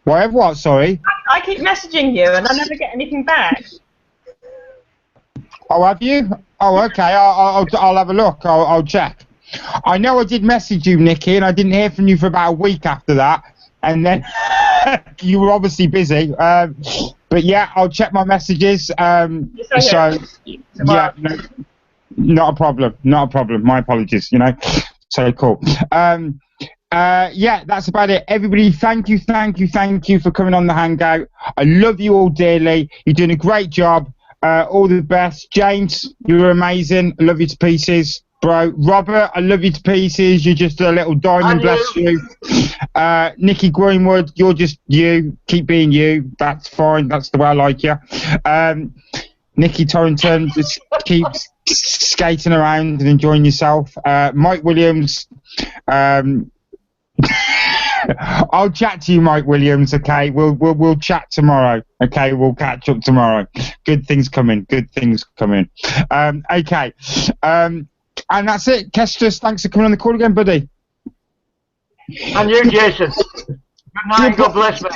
Whatever what, sorry? I keep messaging you and I never get anything back. Oh, have you? Oh, okay. I'll have a look. I'll check. I know I did message you, Nikki, and I didn't hear from you for about a week after that. And then you were obviously busy. But yeah, I'll check my messages. So yeah, no, not a problem. Not a problem. My apologies. You know. So cool. Yeah, that's about it. Everybody, thank you for coming on the Hangout. I love you all dearly. You're doing a great job. All the best. James, you're amazing. I love you to pieces, bro. Robert, I love you to pieces. You're just a little diamond, bless you. Nikki Greenwood, you're just you. Keep being you. That's fine. That's the way I like you. Nikki Torrington, just keep skating around and enjoying yourself. Mike Williams, I'll chat to you, Mike Williams. Okay, we'll chat tomorrow. Okay, we'll catch up tomorrow. Good things coming. Okay, and that's it. Kestis, thanks for coming on the call again, buddy. And you, Jason. Good night. God bless me.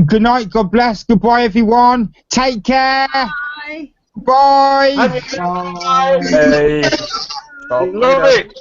Good night. God bless. Goodbye, everyone. Take care. Bye. Bye. Bye. Hey. Love it.